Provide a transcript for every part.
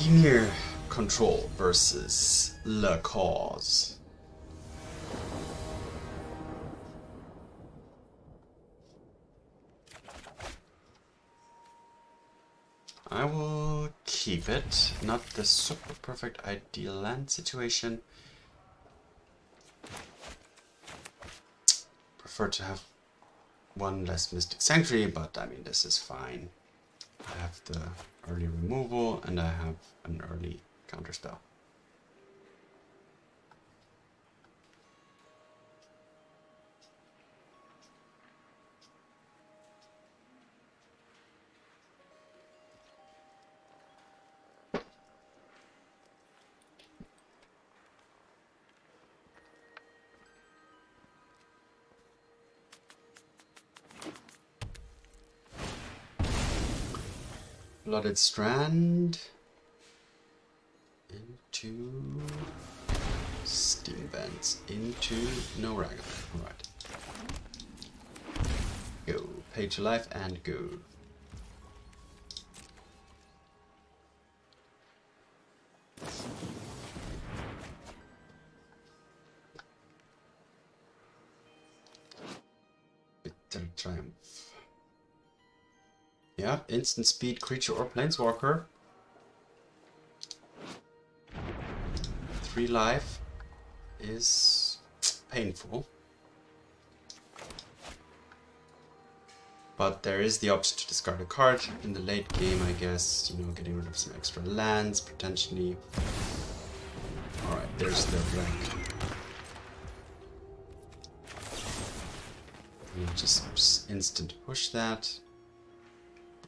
Dimir control versus Le Cause. I will keep it. Not the super perfect ideal land situation. Prefer to have one less Mystic Sanctuary, but I mean this is fine. I have the early removal and I have an early counterspell. Flooded Strand into Steam Vents into no Raga. Alright. Go. Pay to life and go. Bitter Triumph. Yeah, instant speed creature or planeswalker. 3 life is painful. But there is the option to discard a card in the late game, I guess. You know, getting rid of some extra lands, potentially. Alright, there's the rank. We'll just instant push that.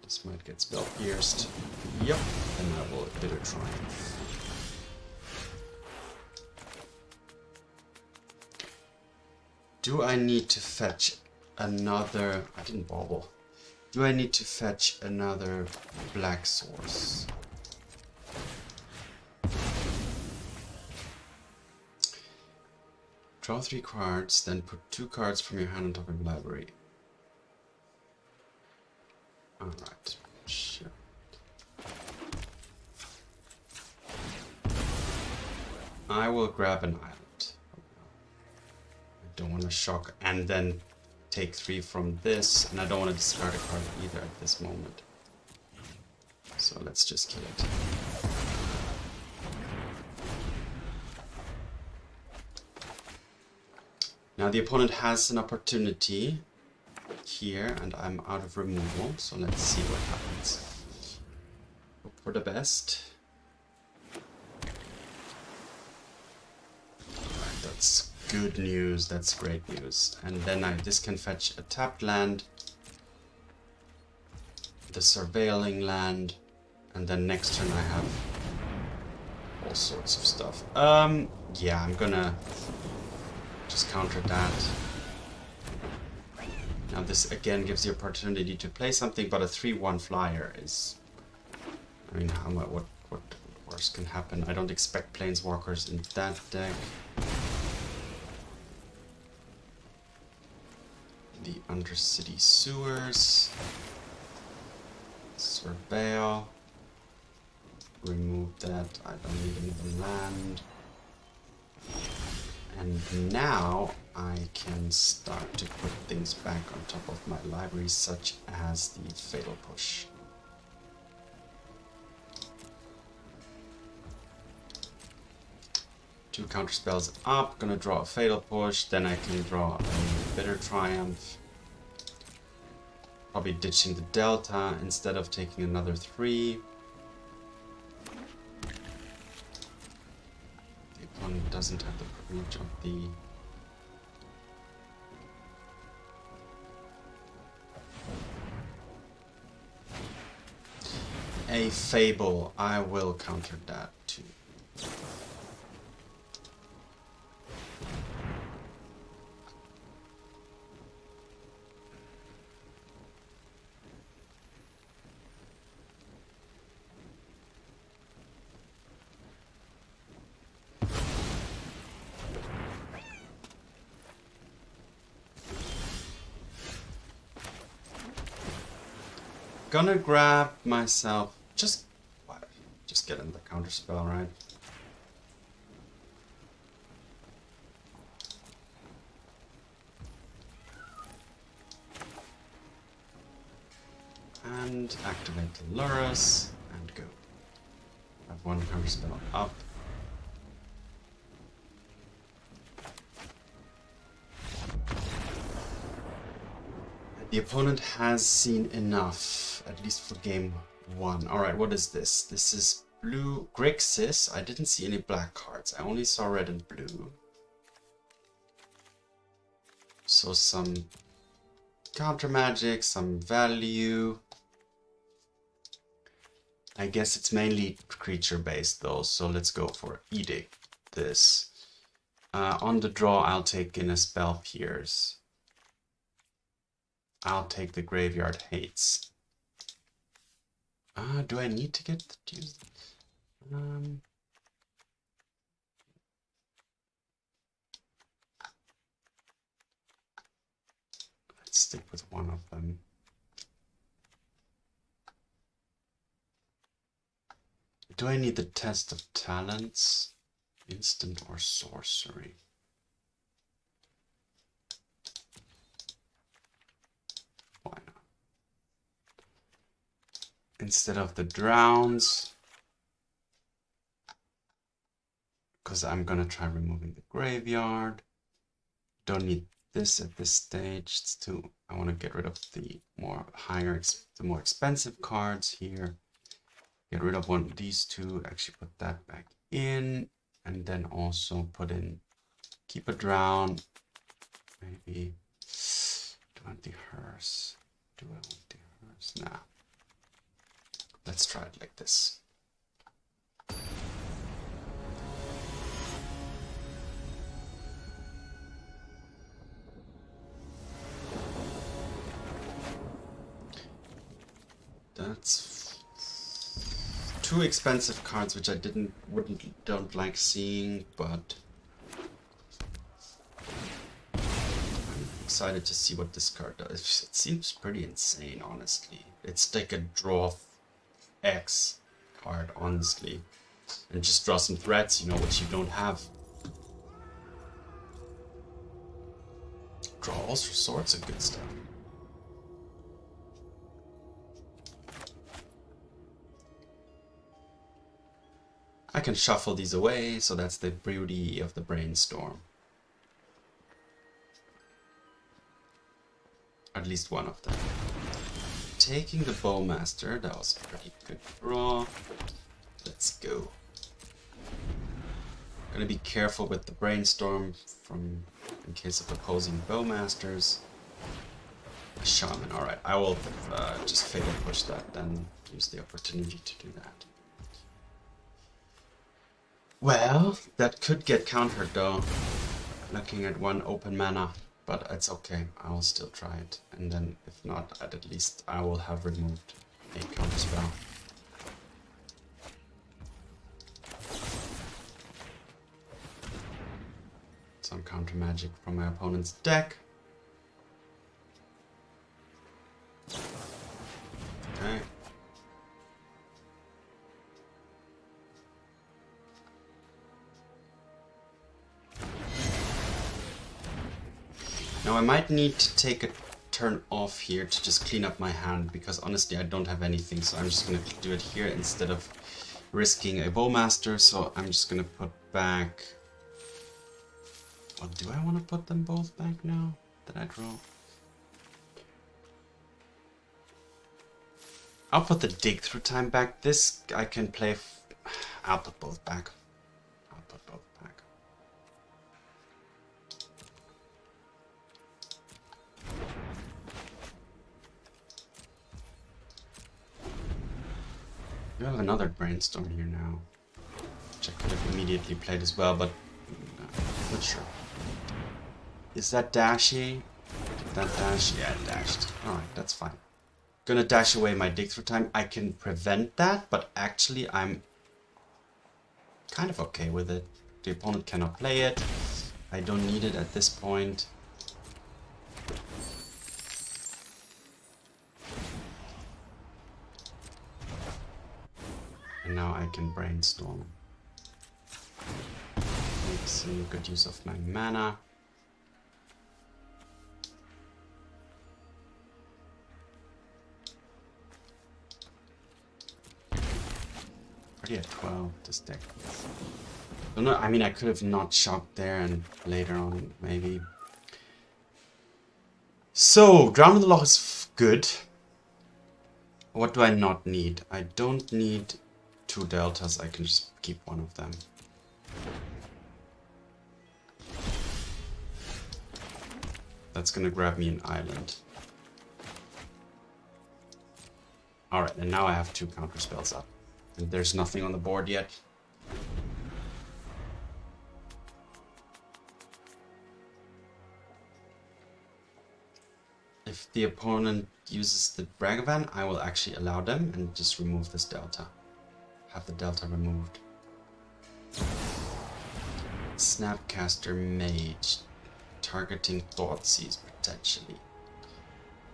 This might get spell pierced. Yep, and I will Bitter Triumph. Do I need to fetch another... I didn't bauble. Do I need to fetch another black source? Draw 3 cards, then put 2 cards from your hand on top of your library. Alright, sure. I will grab an island. I don't want to shock and then take 3 from this, and I don't want to discard a card either at this moment. So let's just kill it. Now the opponent has an opportunity here, and I'm out of removal, so let's see what happens. Hope for the best. Alright, that's good news, that's great news. And then this can fetch a tapped land, the surveilling land, and then next turn I have all sorts of stuff. Yeah, I'm gonna just counter that. Now this again gives the opportunity to play something, but a 3/1 flyer is... I mean, what worse can happen? I don't expect planeswalkers in that deck. The Undercity Sewers. Surveil. Remove that. I don't need another land. And now I can start to put things back on top of my library, such as the Fatal Push. Two counterspells up, gonna draw a Fatal Push, then I can draw a Bitter Triumph. Probably ditching the Delta instead of taking another 3. Doesn't have the privilege of the a Fable. I will counter that too. Gonna grab myself just just get in the counterspell, right? And activate the Lurrus and go. I have one counterspell up. The opponent has seen enough, at least for game 1. Alright, what is this? This is blue Grixis. I didn't see any black cards. I only saw red and blue. So some counter magic, some value. I guess it's mainly creature based though, so let's go for Edict this. On the draw, I'll take in a Spell Pierce. I'll take the Graveyard Hates. Do I need to get to use? Let's stick with one of them. Do I need the Test of Talents? Instant or sorcery? Why not? Instead of the Drowns, because I'm gonna try removing the graveyard. Don't need this at this stage. It's too. I want to get rid of the more expensive cards here. Get rid of one of these two. Actually, put that back in, and then also put in. Keep a drown. Maybe. Do I want the hearse? Do I want the hearse? Nah. Let's try it like this. That's two expensive cards, which I don't like seeing, but I'm excited to see what this card does. It seems pretty insane, honestly. It's like a draw X card, honestly, and just draw some threats, you know, which you don't have. Draw all sorts of good stuff. I can shuffle these away, so that's the beauty of the Brainstorm. At least one of them. Taking the Bowmaster, that was a pretty good draw. Let's go. Gonna be careful with the Brainstorm in case of opposing Bowmasters. A Shaman, alright, I will just fatal push that, then use the opportunity to do that. Well, that could get countered though, looking at one open mana, but it's okay, I will still try it, and then if not, at least I will have removed a counterspell. Some counter magic from my opponent's deck. Okay. Now I might need to take a turn off here to just clean up my hand, because honestly I don't have anything, so I'm just going to do it here instead of risking a Bowmaster. So I'm just going to put back... Well, do I want to put them both back now that I draw? I'll put the Dig Through Time back. This I can play... I'll put both back. I'll put both back. You have another Brainstorm here now, which I could have immediately played as well, but not sure. Is that dashy? Did that dash? Yeah, it dashed. Alright, that's fine. Gonna dash away my Dig Through Time. I can prevent that, but actually I'm kind of okay with it. The opponent cannot play it. I don't need it at this point. And now I can Brainstorm. Make some good use of my mana. Already at 12 this deck. No, I mean I could have not shocked there and later on maybe. So Drown in the Loch is good. What do I not need? I don't need 2 deltas, I can just keep one of them. That's gonna grab me an island. Alright, and now I have 2 counterspells up. And there's nothing on the board yet. If the opponent uses the Bragavan, I will actually allow them and just remove this delta. Have the delta removed. Snapcaster Mage. Targeting Thoughtseize potentially.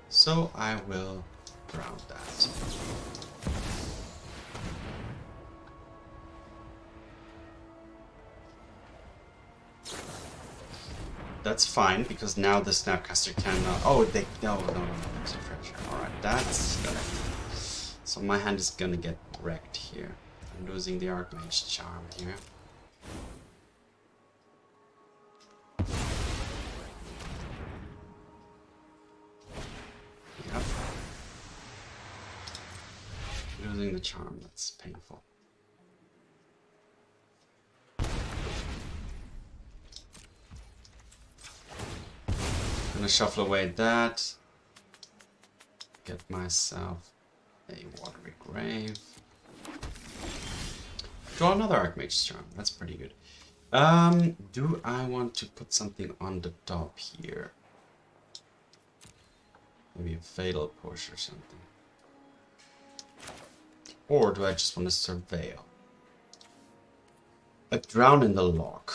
So I will ground that. That's fine, because now the Snapcaster cannot... Oh, they... No, there's a pressure. Alright, that's gonna... So my hand is gonna get wrecked here. I'm losing the Archmage charm here. Yep. Losing the charm, that's painful. Gonna shuffle away that. Get myself a Watery Grave. Draw another Archmage charm. That's pretty good. Do I want to put something on the top here? Maybe a Fatal Push or something. Or do I just want to Surveil? A Drown in the Loch.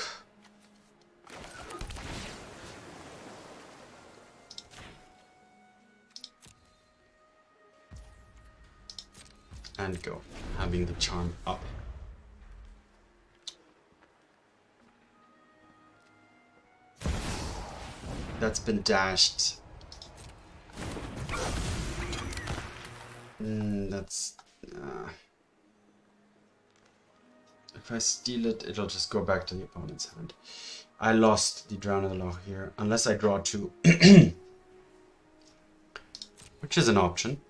And go, having the charm up. That's been dashed. That's... if I steal it, it'll just go back to the opponent's hand. I lost the Drown in the Loch here, unless I draw 2. Which is an option.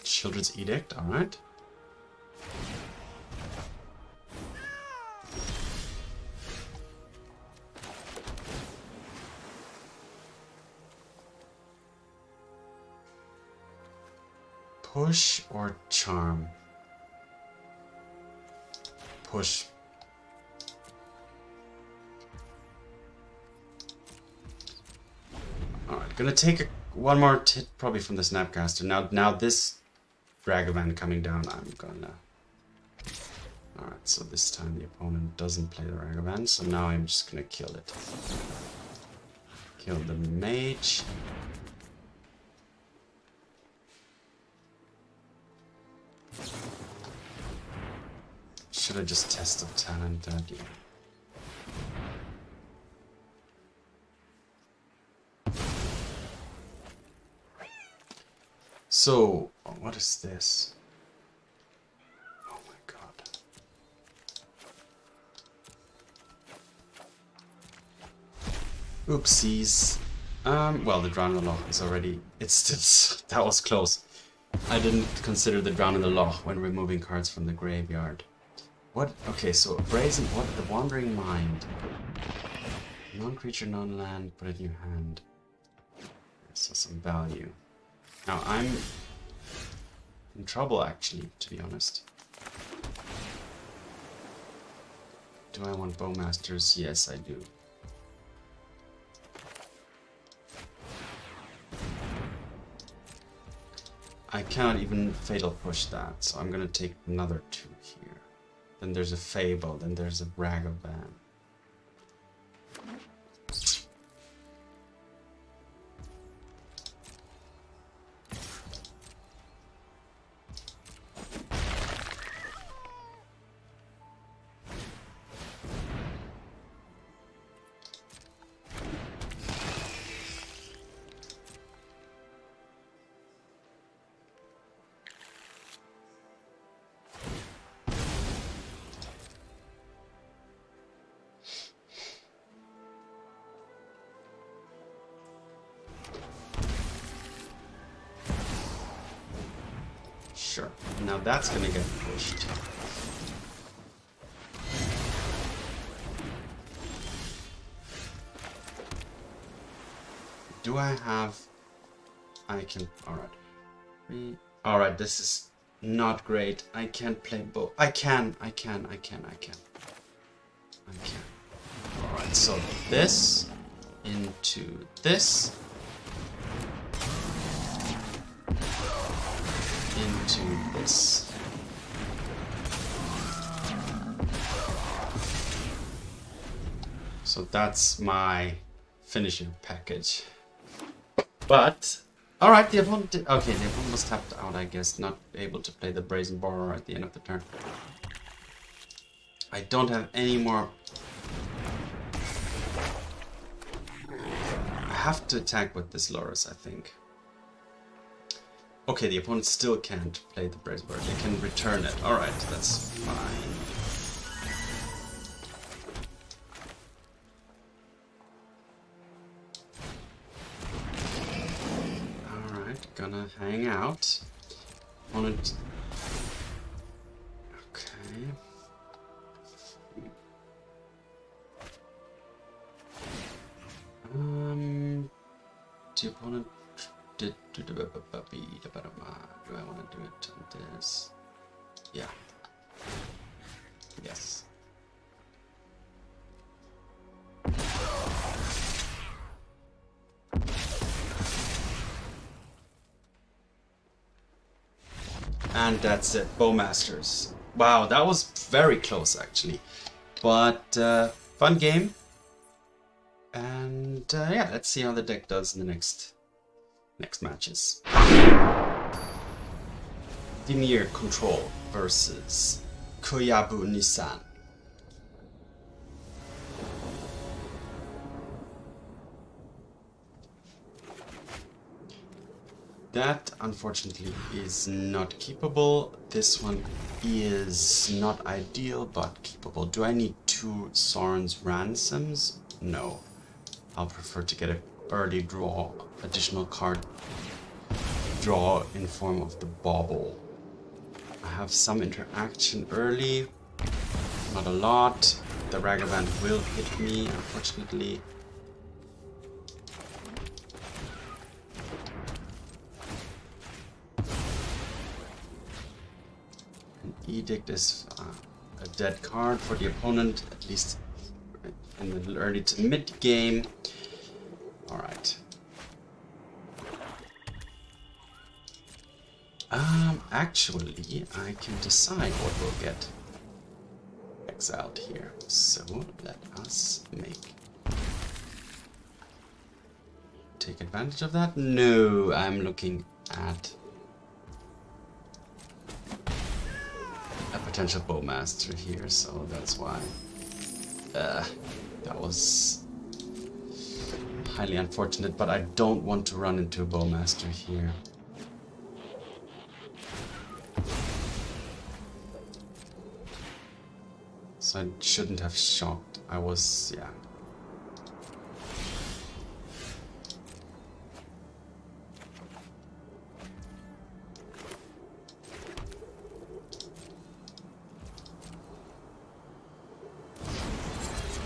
Children's Edict, alright. Push or charm? Push. Alright, gonna take one more hit probably from the Snapcaster. Now this Bragavan coming down, I'm gonna... Alright, so this time the opponent doesn't play the Bragavan, so now I'm just gonna kill it. Kill the Mage. Should I just test the talent? Yeah. So, what is this? Oh my god. Oopsies. Well, the Drown in the Loch is already... It's still... That was close. I didn't consider the Drown in the Loch when removing cards from the graveyard. What? Okay, so Brazen... What? The Wandering Mind. Non-creature, non-land, put it in your hand. So some value. Now I'm in trouble actually, to be honest. Do I want Bowmasters? Yes, I do. I cannot even Fatal Push that, so I'm gonna take another 2 here. Then there's a Fable, then there's a Ragavan. Sure. Now that's gonna get pushed. Do I have... I can... Alright. Alright, this is not great. I can't play both. I can. Alright, so this into this. Into this. So that's my finishing package. But alright, the opponent did, okay, the opponent was tapped out, I guess, not able to play the Brazen Borrower at the end of the turn. I don't have any more. I have to attack with this Lurrus, I think. Okay, the opponent still can't play the Brazen Borrower. They can return it. Alright, that's fine. Gonna hang out. Opponent. Okay. The opponent did do I want to do it on this? Yeah. Yes. And that's it, Bowmasters. Wow, that was very close actually. But fun game. And yeah, let's see how the deck does in the next matches. Dimir Control versus Koyabu Nissan. That, unfortunately, is not keepable. This one is not ideal, but keepable. Do I need 2 Sauron's Ransoms? No. I'll prefer to get an early draw, additional card draw in form of the Bauble. I have some interaction early, not a lot. The Ragavan will hit me, unfortunately. Edict is a dead card for the opponent, at least in the early to mid game. Alright. Actually, I can decide what we'll get exiled here. So let us take advantage of that. No, I'm looking at a potential Bowmaster here, so that's why that was highly unfortunate, but I don't want to run into a Bowmaster here. So I shouldn't have shocked. I was, yeah.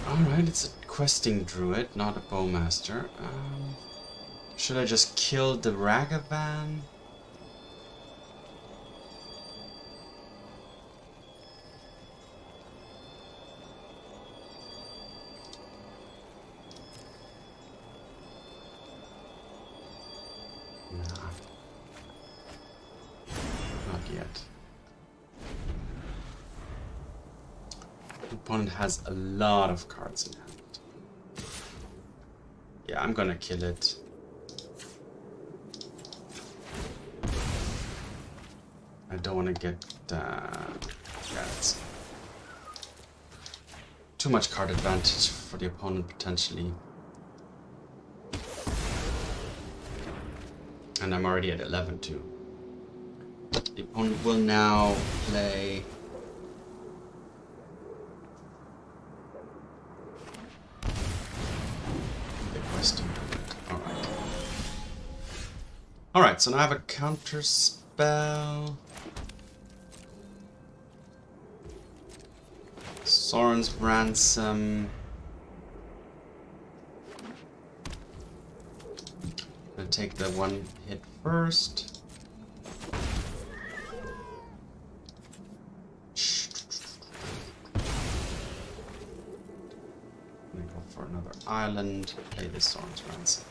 Alright, it's a questing druid, not a bowmaster. Should I just kill the Ragavan? Nah. Not yet. Opponent has a lot of cards in hand. Yeah, I'm gonna kill it. I don't want to get... yeah, it's too much card advantage for the opponent potentially. And I'm already at 11 too. The opponent will now play... Alright. Alright, so now I have a Counterspell. Sauron's Ransom. I'll take the one hit first. I'm gonna go for another island. Play this Sauron's Ransom.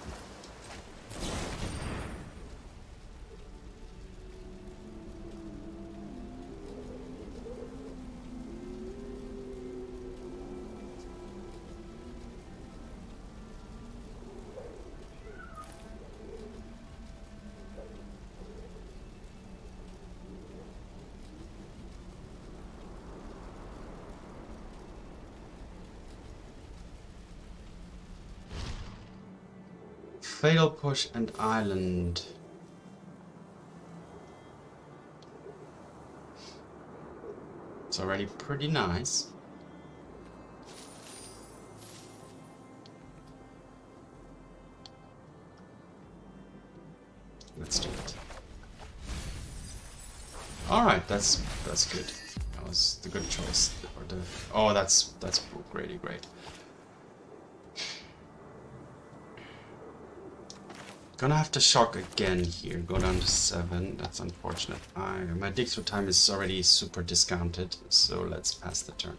Fatal Push and Island. It's already pretty nice. Let's do it. Alright, that's good. That was the good choice. Or the, oh, that's really great. Gonna have to shock again here, go down to 7, that's unfortunate. My dig through time is already super discounted, so let's pass the turn.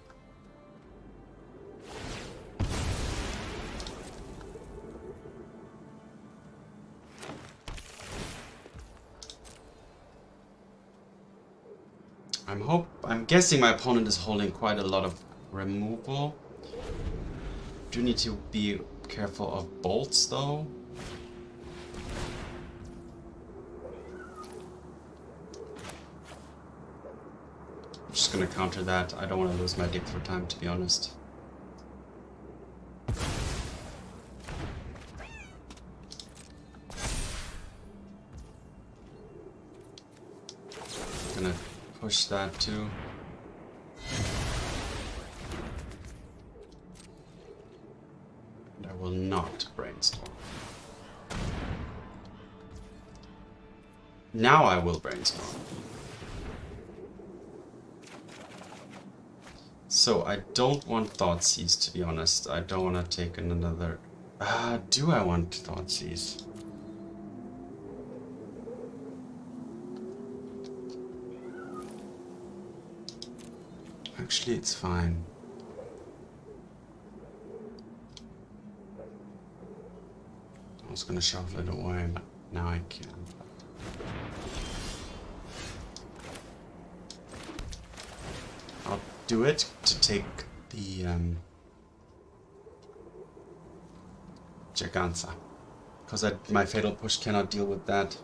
I'm guessing my opponent is holding quite a lot of removal. Do need to be careful of bolts though. Just gonna counter that. I don't want to lose my dig through time, to be honest. Gonna push that too. And I will not brainstorm. Now I will brainstorm. So I don't want Thoughtseize, to be honest. I don't want to take another... do I want Thoughtseize? Actually, it's fine. I was gonna shuffle it away, but now I can't. I'll do it to take the Gigantha, because my Fatal Push cannot deal with that.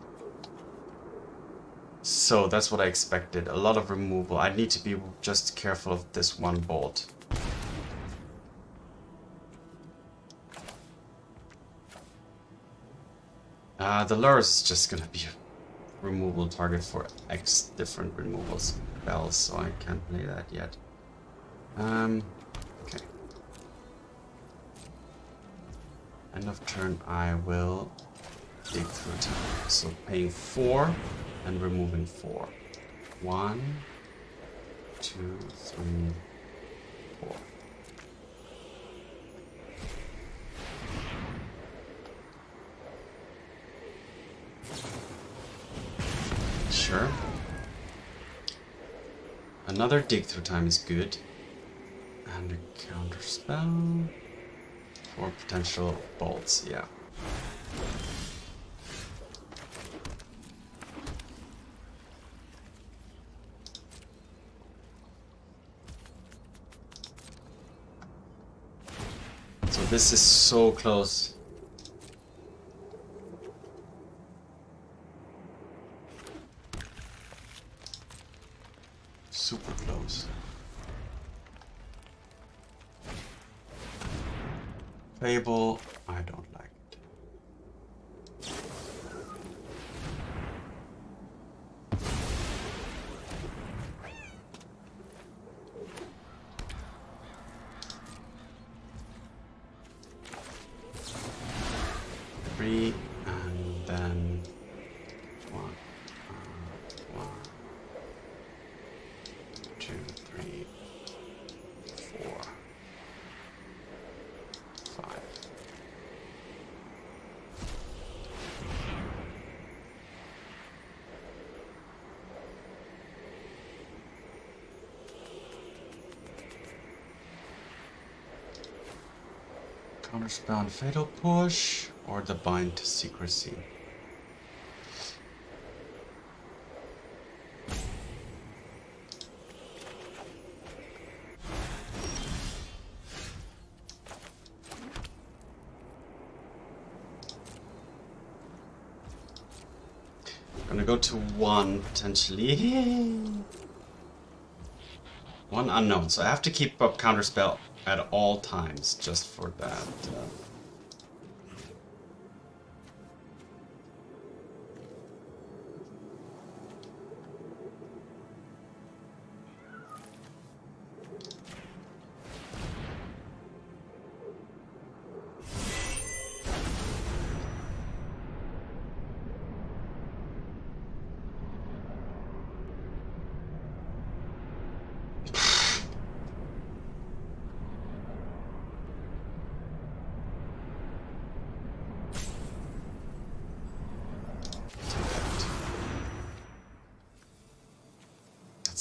So that's what I expected. A lot of removal. I need to be just careful of this one bolt. The Lurrus is just gonna be a removal target for X different removal spells, so I can't play that yet. Okay. End of turn, I will dig through time. So paying 4 and removing 4. 1, 2, 3, 4. Sure. Another dig through time is good. And a counterspell for potential bolts, yeah. this is so close. Super close. Fable, I don't like it. Three, and then one, two, three, four, five. Counterspell and Fatal Push, or the Bind to Secrecy. Gonna go to one, potentially. One unknown, so I have to keep up Counterspell at all times, just for that.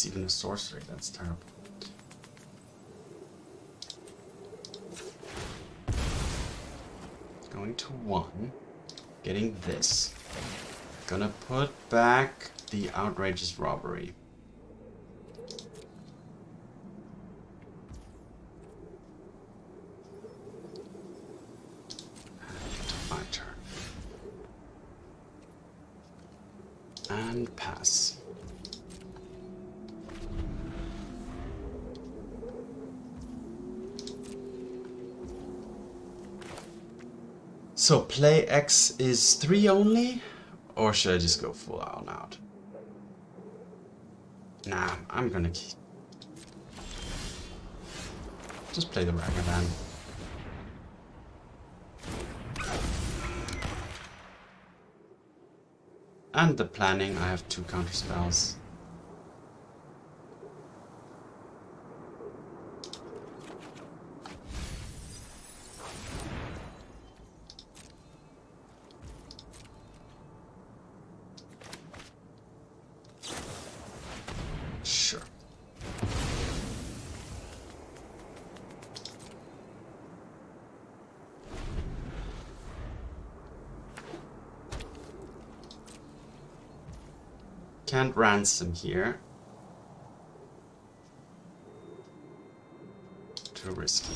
Even a sorcery, that's terrible. Going to one, getting this. Gonna put back the Outrageous Robbery. And my turn. And pass. So play X is 3 only? Or should I just go full on out? Nah, I'm gonna keep... just play the Ragavan. And the planning, I have 2 counterspells. Can't ransom here. Too risky.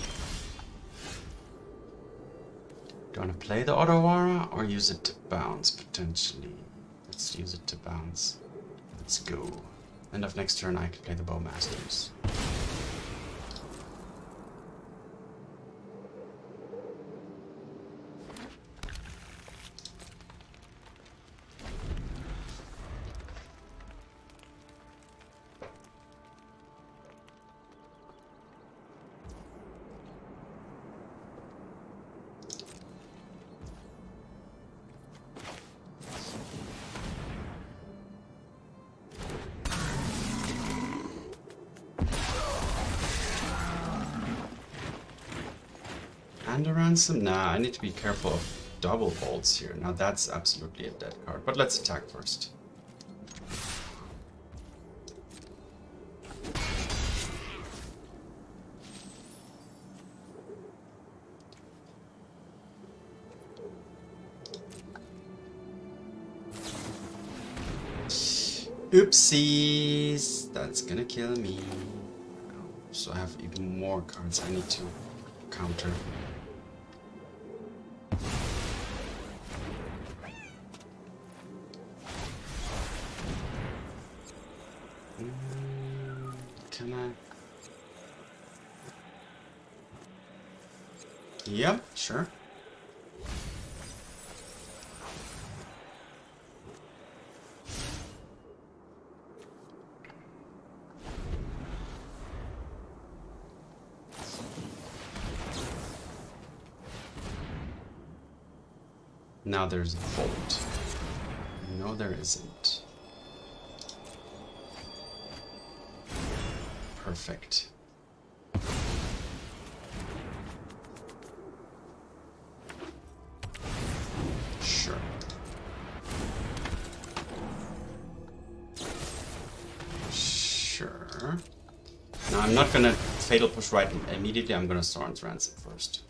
Do you want to play the Otawara or use it to bounce potentially? Let's use it to bounce. Let's go. End of next turn I can play the Bowmasters. And a ransom? Nah, I need to be careful of double bolts here. Now that's absolutely a dead card. But let's attack first. Oopsies! That's gonna kill me. So I have even more cards I need to counter. Can I? Yep, sure. Now there's a bolt. No, there isn't. Perfect. Sure. Sure. Now I'm not gonna Fatal Push right immediately, I'm gonna Sauron's Ransom first.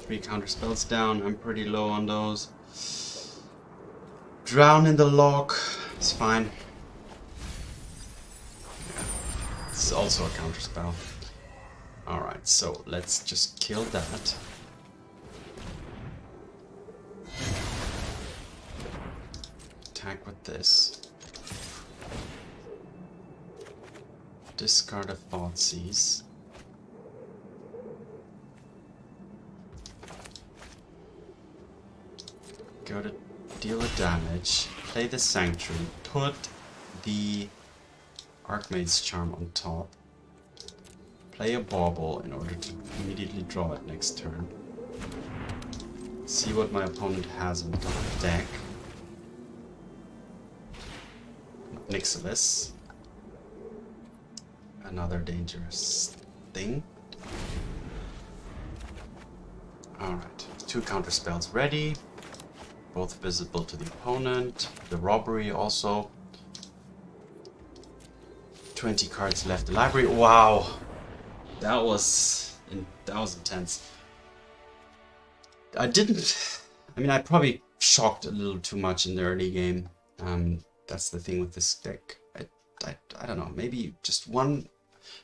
Three counterspells down, I'm pretty low on those. Drown in the Loch, it's fine. Yeah, it's also a counterspell. Alright, so let's just kill that. Attack with this. Discard a Thoughtseize. Go to deal a damage, play the Sanctuary, put the Archmage's Charm on top, play a Bauble in order to immediately draw it next turn, see what my opponent has on the deck, Nixilis, another dangerous thing. Alright, 2 counterspells ready. Both visible to the opponent. The robbery also. 20 cards left. The library. Wow, that was intense. I mean, I probably shocked a little too much in the early game. That's the thing with this deck. I don't know. Maybe just one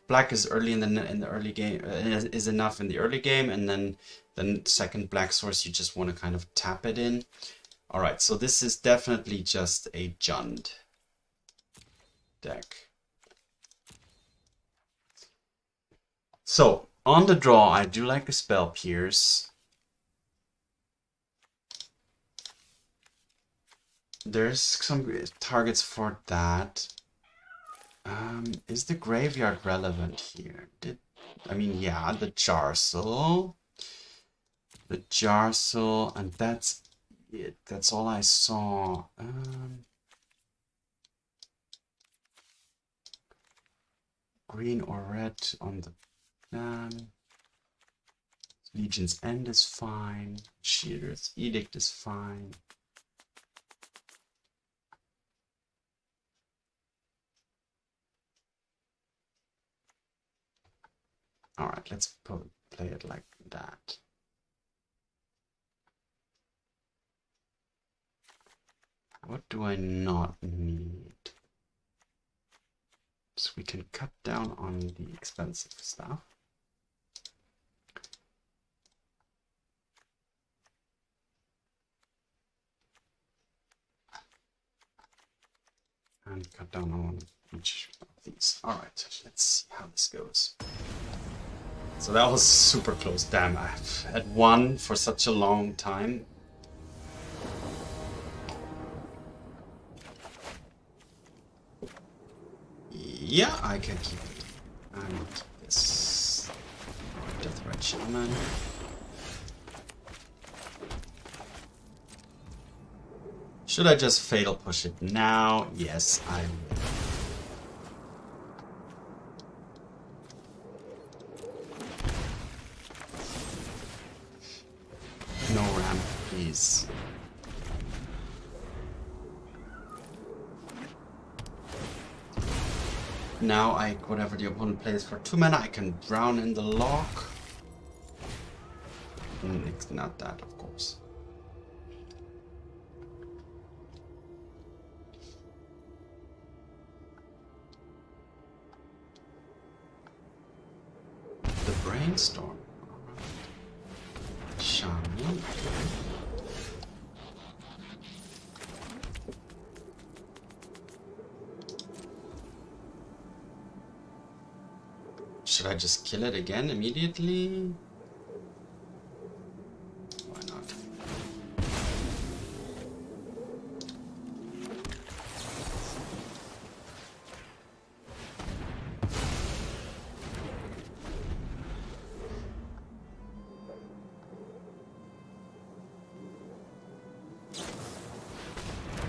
black is early in the early game is enough in the early game, and then the second black source you just want to kind of tap it in. Alright, so this is definitely just a Jund deck. So, on the draw, I do like a Spell Pierce. There's some targets for that. Is the graveyard relevant here? I mean, yeah, the Jarcel. The Jarcel, and that's it. That's all I saw. Green or red on the plan. Legion's End is fine. Shearer's Edict is fine. Alright, let's play it like that. What do I not need? So we can cut down on the expensive stuff. And cut down on each of these. Alright, let's see how this goes. So that was super close. Damn, I've had one for such a long time. Yeah, I can keep it. And this Deathbright Shaman. Should I just Fatal Push it now? Yes, I will. No ramp, please. Now whatever the opponent plays for 2 mana, I can drown in the Loch. It's not that, of course. Brainstorm. Shiny. Should I just kill it again immediately? Why not?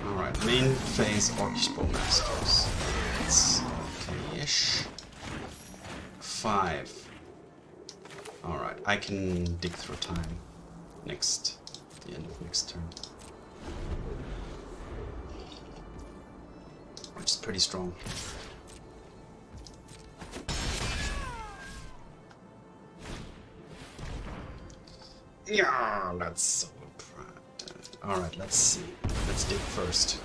Alright, main phase Orcish Bowmasters. It's okay-ish. 5. Alright, I can dig through time the end of next turn. Which is pretty strong. Yeah, that's so proud. Alright, let's see. Let's dig first.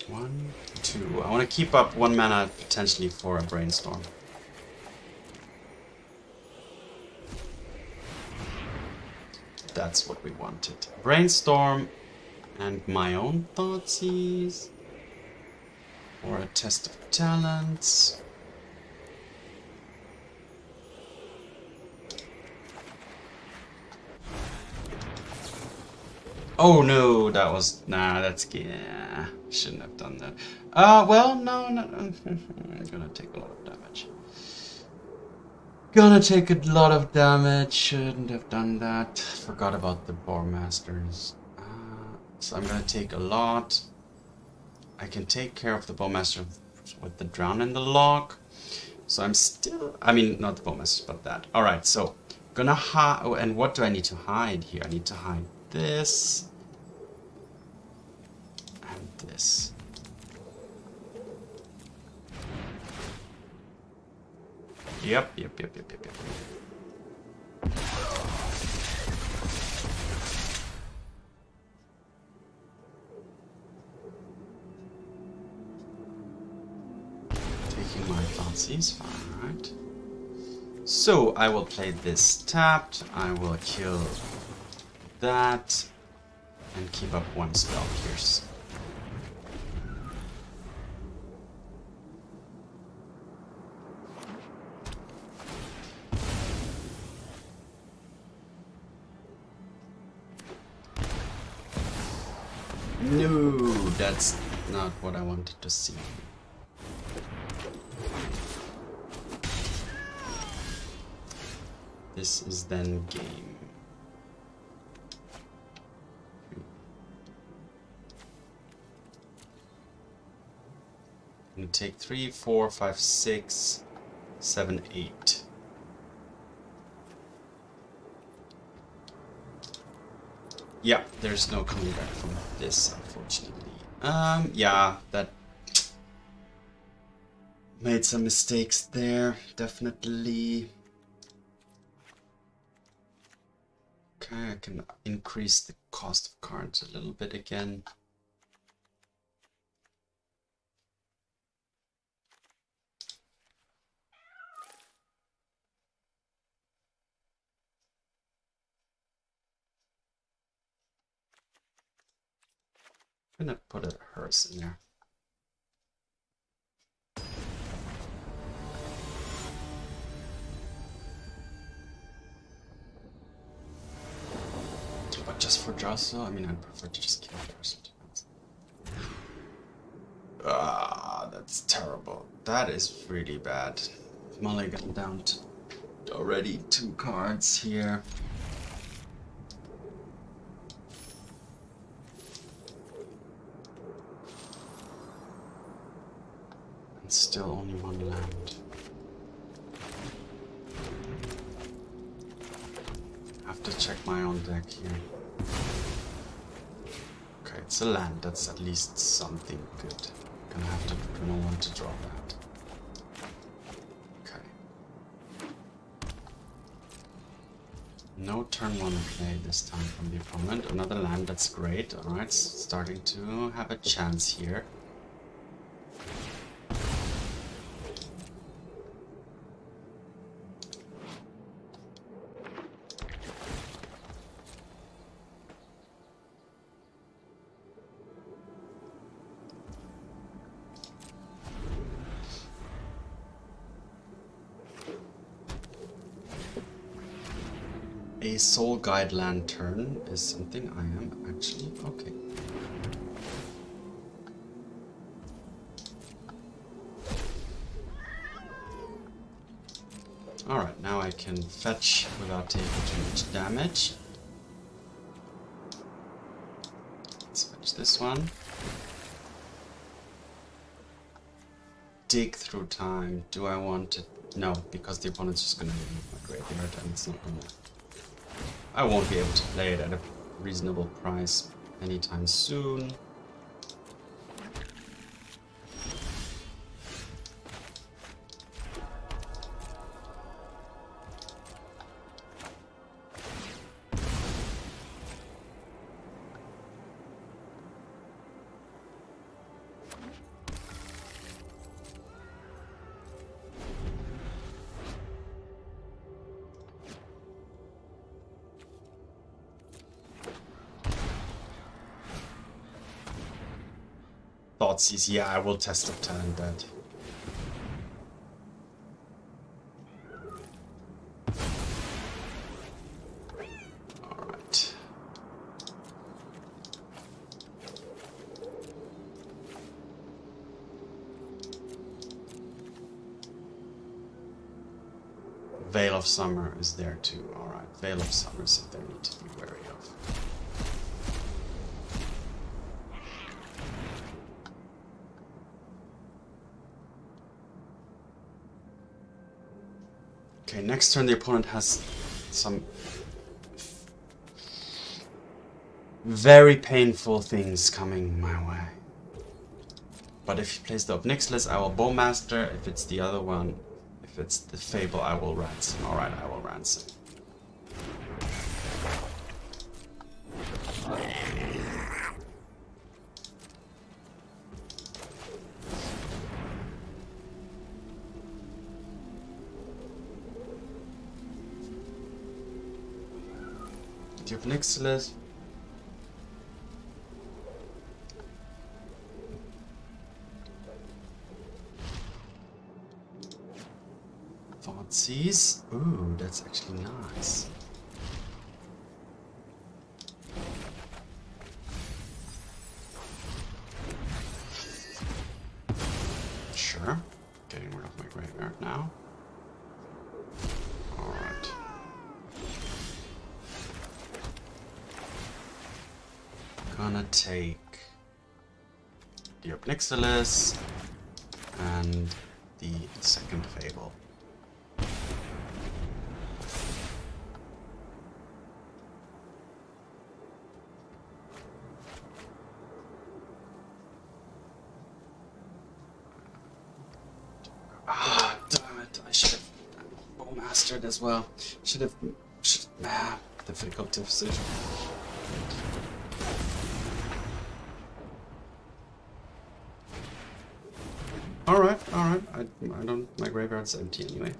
One, two. I want to keep up 1 mana potentially for a Brainstorm. That's what we wanted. Brainstorm and my own Thoughtseize. Or a Test of Talents. Oh no, that was... Nah, that's... Yeah, shouldn't have done that. Well, no. I'm gonna take a lot of damage. Shouldn't have done that. Forgot about the Bowmasters. So I'm gonna take a lot. I can take care of the Bowmaster with the Drown in the Loch. So I'm still... I mean, not the Bowmasters, but that. Alright, so... Gonna hide... Oh, and what do I need to hide here? I need to hide this. And this. Yep. Taking my Thoughtseize, fine, right? So I will play this tapped. I will kill that and keep up 1 spell pierce. No, that's not what I wanted to see. This is then game. I'm gonna take 3, 4, 5, 6, 7, 8. Yeah, there's no coming back from this, unfortunately. Yeah, that made some mistakes there, definitely. Okay, I can increase the cost of cards a little bit again. I'm gonna put a hearse in there. But just for draws, though, I mean, I'd prefer to just kill the person. Ah, that's terrible. That is really bad. Mulligan down to already 2 cards here. And still only 1 land. Have to check my own deck here. Okay, it's a land. That's at least something good. Gonna want to draw that. Okay. No turn 1 play this time from the opponent. Another land, that's great. Alright, starting to have a chance here. A Soul Guide Lantern is something I am actually okay. Alright, now I can fetch without taking too much damage. Let's fetch this one. Dig through time. Do I want to? No, because the opponent's just gonna remove my graveyard and it's not gonna. I won't be able to play it at a reasonable price anytime soon. Thoughtseize, yeah, I will test of talent that. Alright. Veil of Summer is there too. Alright, Veil of Summer is something I need to be wary of. Okay, next turn the opponent has some very painful things coming my way. But if he plays the Obnixilis, I will Bowmaster. If it's the other one, if it's the Fable, I will Ransom. Alright, I will Ransom. Obnixilis. Thoughtseize. Ooh, that's actually nice. Sure. Getting rid of my graveyard now. Alright. Gonna take the Obnixilis and the second Fable. Ah, damn it! I should have Bowmastered as well. Difficult decision. Alright. I don't. My graveyard's empty anyway,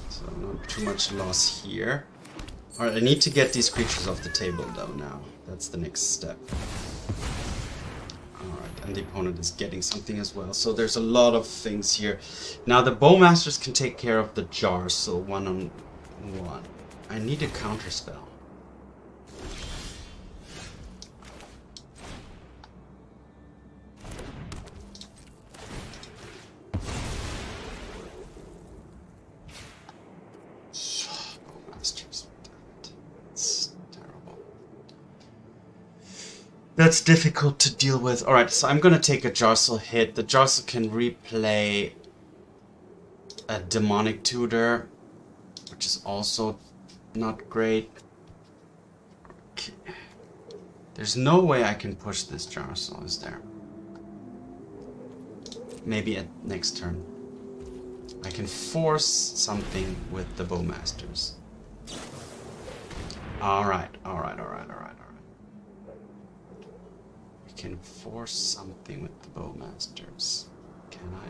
so not too much loss here. Alright, I need to get these creatures off the table though now. That's the next step. Alright, and the opponent is getting something as well. So there's a lot of things here. Now the Bowmasters can take care of the jars, so 1-on-1. I need a counterspell. That's difficult to deal with. Alright, so I'm gonna take a Jarcel hit. The Jarcel can replay a Demonic Tutor, which is also not great. Okay. There's no way I can push this Jarcel, is there? Maybe at next turn. I can force something with the Bowmasters. Alright. Can force something with the Bowmasters. Can I?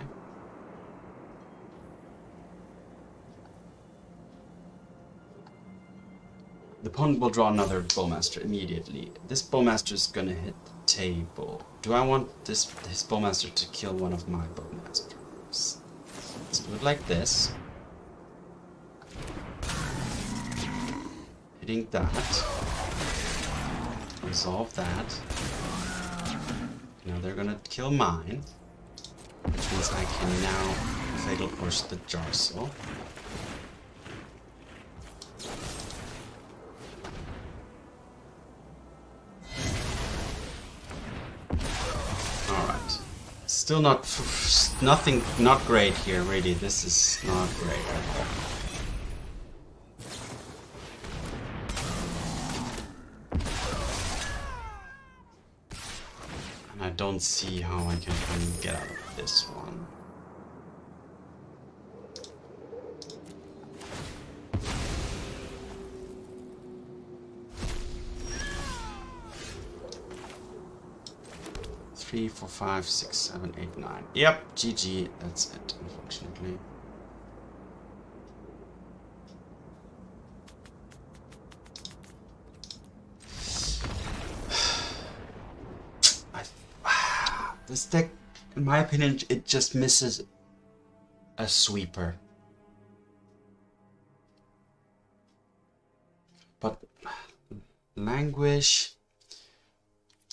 The opponent will draw another Bowmaster immediately. This Bowmaster is gonna hit the table. Do I want his Bowmaster to kill one of my Bowmasters? Let's do it like this. Hitting that. Resolve that. Now they're gonna kill mine. Which means I can now Fatal Push the Jarso. Alright. Still not great here, really. This is not great at all. And I don't see how I can get out of this one. Three, 4, 5, 6, 7, 8, 9. Yep, GG. That's it, unfortunately. This deck, in my opinion, it just misses a sweeper. But Languish,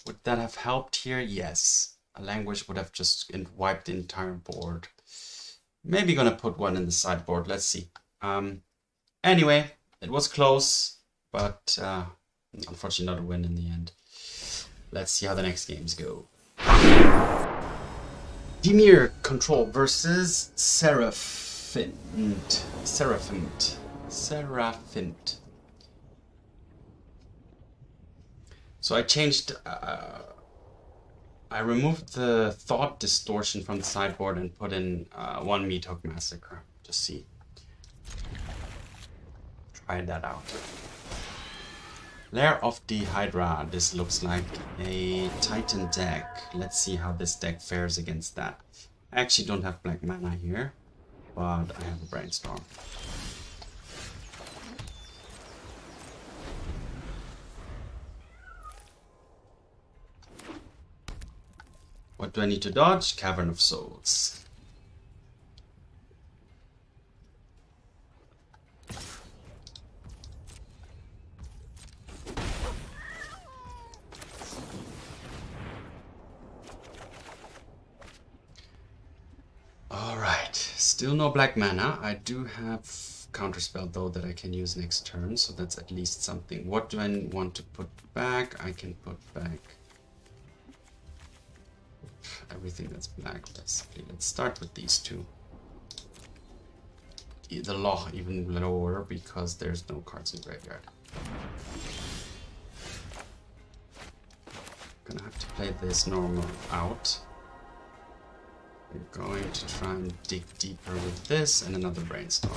would that have helped here? Yes. A Languish would have just wiped the entire board. Maybe gonna put one in the sideboard. Let's see. Anyway, it was close, but unfortunately not a win in the end. Let's see how the next games go. Dimir control versus Seraphint. So I changed, I removed the Thought Distortion from the sideboard and put in one Meathook Massacre. Just see. Try that out. Lair of the Hydra. This looks like a Titan deck. Let's see how this deck fares against that. I actually don't have black mana here, but I have a Brainstorm. What do I need to dodge? Cavern of Souls. Alright, still no black mana. I do have Counterspell though that I can use next turn, so that's at least something. What do I want to put back? I can put back everything that's black, basically. Let's start with these two. The Loch even lower because there's no cards in graveyard. Gonna have to play this normal out. We're going to try and dig deeper with this and another Brainstorm.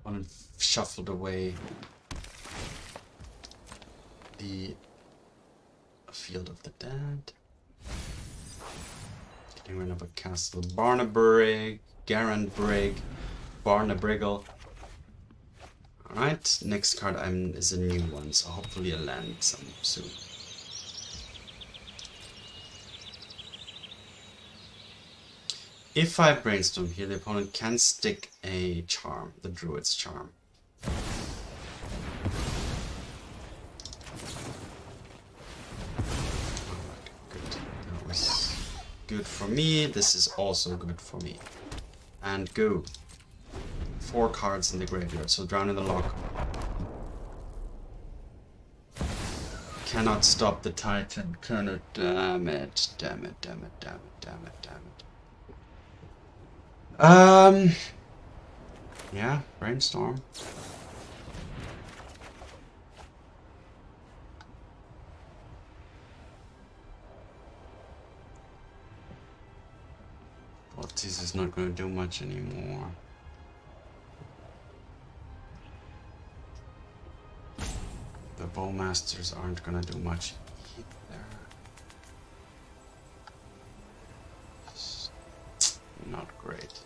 One shuffled away the Field of the Dead. Getting rid of a castle. Barnabrig, Garanbrig, Barnabriggle. Alright, next card is a new one, so hopefully I'll land some soon. If I Brainstorm here, the opponent can stick a charm, the Druid's Charm. Good for me. This is also good for me. And go. 4 cards in the graveyard, so drown in the Loch. Cannot stop the Titan. Cannot. Damn it. Damn it. Damn it. Damn it. Damn it. Damn it. Yeah, Brainstorm. Thoughtseize is not going to do much anymore. The Bowmasters aren't going to do much either. It's not great.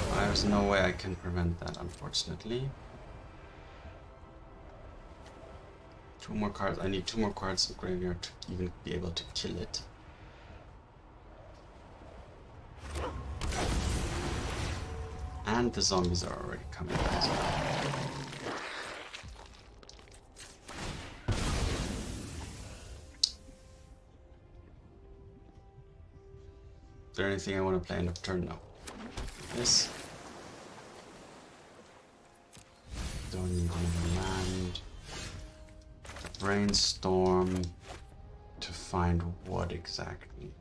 Yeah, there's no way I can prevent that, unfortunately. 2 more cards. I need 2 more cards in graveyard to even be able to kill it. And the zombies are already coming as well. Is there anything I want to play end of turn? No. This. Don't need another land. Brainstorm to find what exactly.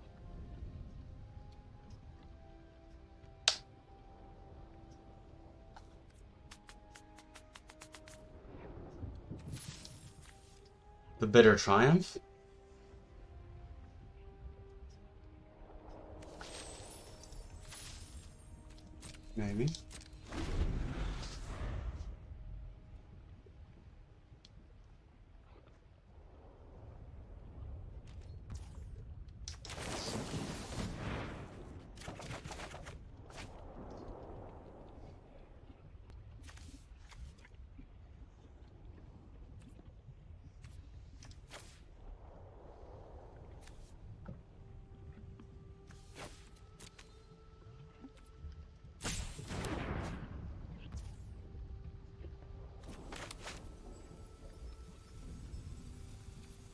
The Bitter Triumph. Maybe.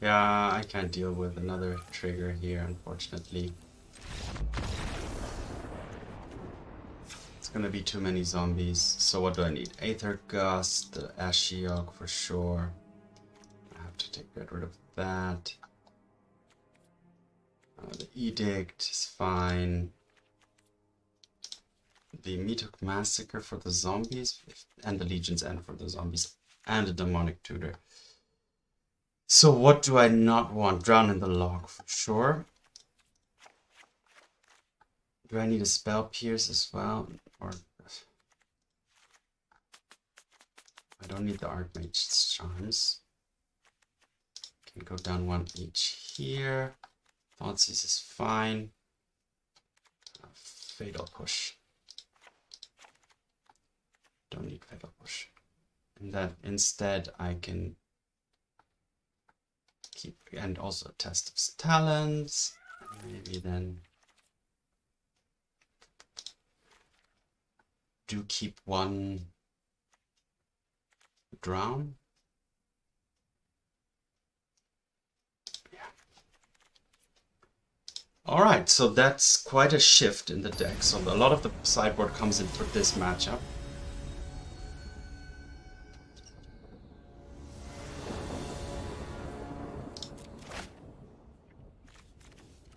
Yeah, I can't deal with another trigger here, unfortunately. It's gonna be too many zombies. So what do I need? Aether Gust, the Ashiok for sure. I have to get rid of that. The Edict is fine. The Meathook Massacre for the zombies, and the Legion's End for the zombies, and the Demonic Tutor. So what do I not want? Drown in the Loch for sure. Do I need a Spell Pierce as well? Or I don't need the Archmage's Charms. Can go down 1 each here. Thoughtseize is fine. Fatal Push. Don't need Fatal Push. And that instead I can keep, and also Test of Talents. Maybe then do keep 1 Drown. Yeah. Alright, so that's quite a shift in the deck. So a lot of the sideboard comes in for this matchup.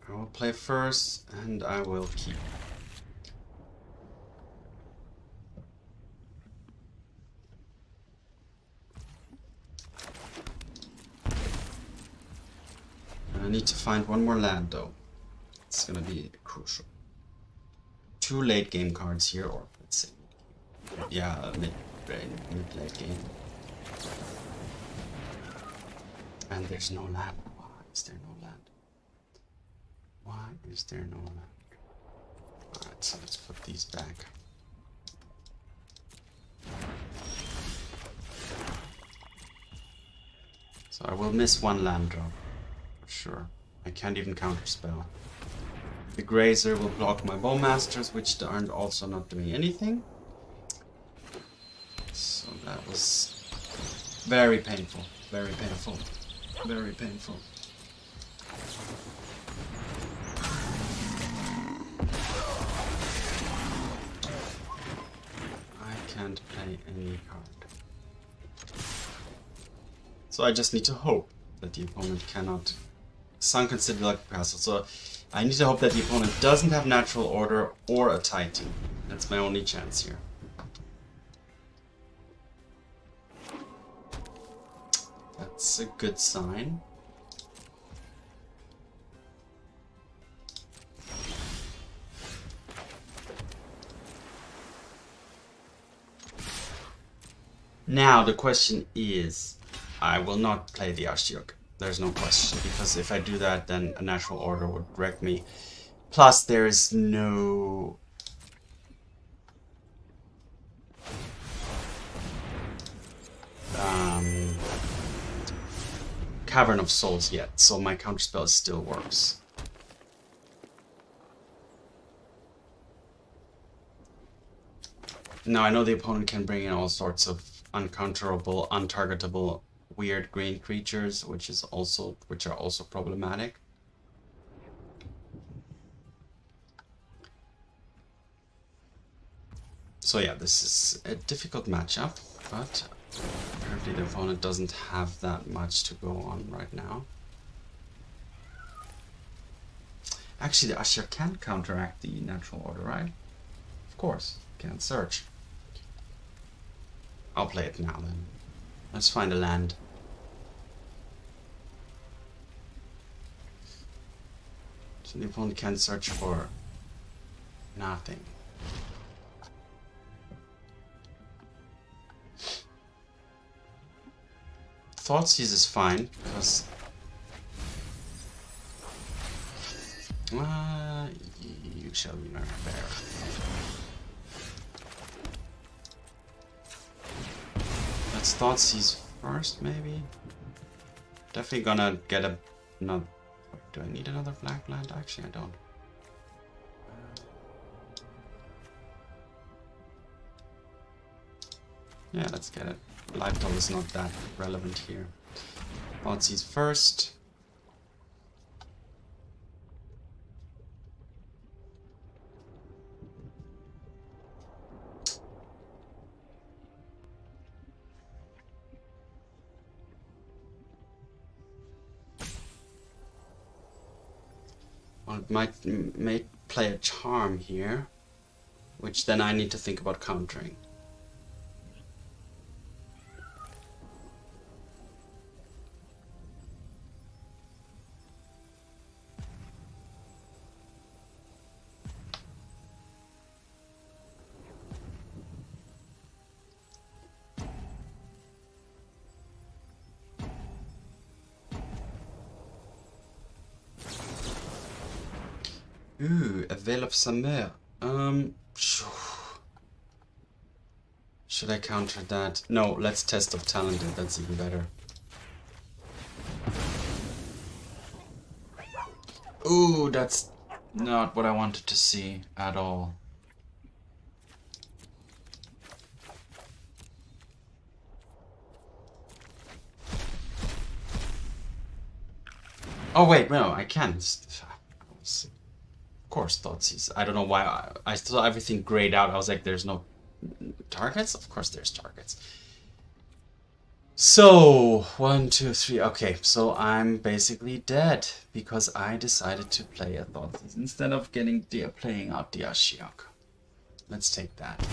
I will play first, and I will keep. And I need to find 1 more land, though. It's gonna be crucial. 2 late game cards here, or let's say, yeah, mid-late game. And there's no land. Why is there no land? Why is there no land? Alright, so let's put these back. So I will miss 1 land drop, for sure. I can't even counterspell. The Grazer will block my Bowmasters, which aren't also not doing anything. So that was very painful, very painful, very painful. Can't play any card. So I just need to hope that the opponent cannot Sunken Citadel Castle. So I need to hope that the opponent doesn't have Natural Order or a Titan. That's my only chance here. That's a good sign. Now the question is, I will not play the Ashiok. There's no question, because if I do that, then a Natural Order would wreck me. Plus, there is no Cavern of Souls yet, so my counterspell still works. Now I know the opponent can bring in all sorts of uncounterable, untargetable, weird green creatures, which are also problematic. So yeah, this is a difficult matchup, but apparently the opponent doesn't have that much to go on right now. Actually, the Ashiok can counteract the natural order, right? Of course, can't search. I'll play it now then. Let's find a land. So the opponent can search for nothing. Thoughtseize is fine, because you shall be my bear. Let's Thoughtseize first, maybe. Definitely gonna get another. Do I need another black land? Actually, I don't. Yeah, let's get it. Life total is not that relevant here. Thoughtseize first. Well, it may play a charm here, which then I need to think about countering. Ooh, a Veil of Summer. Should I counter that? No, let's Test of Talented, that's even better. Ooh, that's not what I wanted to see at all. Oh wait, no, I can't. Of course, Thoughtseize. I don't know why I saw everything grayed out. I was like, there's no targets? Of course there's targets. So, 1, 2, 3. Okay, so I'm basically dead because I decided to play a Thoughtseize instead of playing out the Ashiok. Let's take that.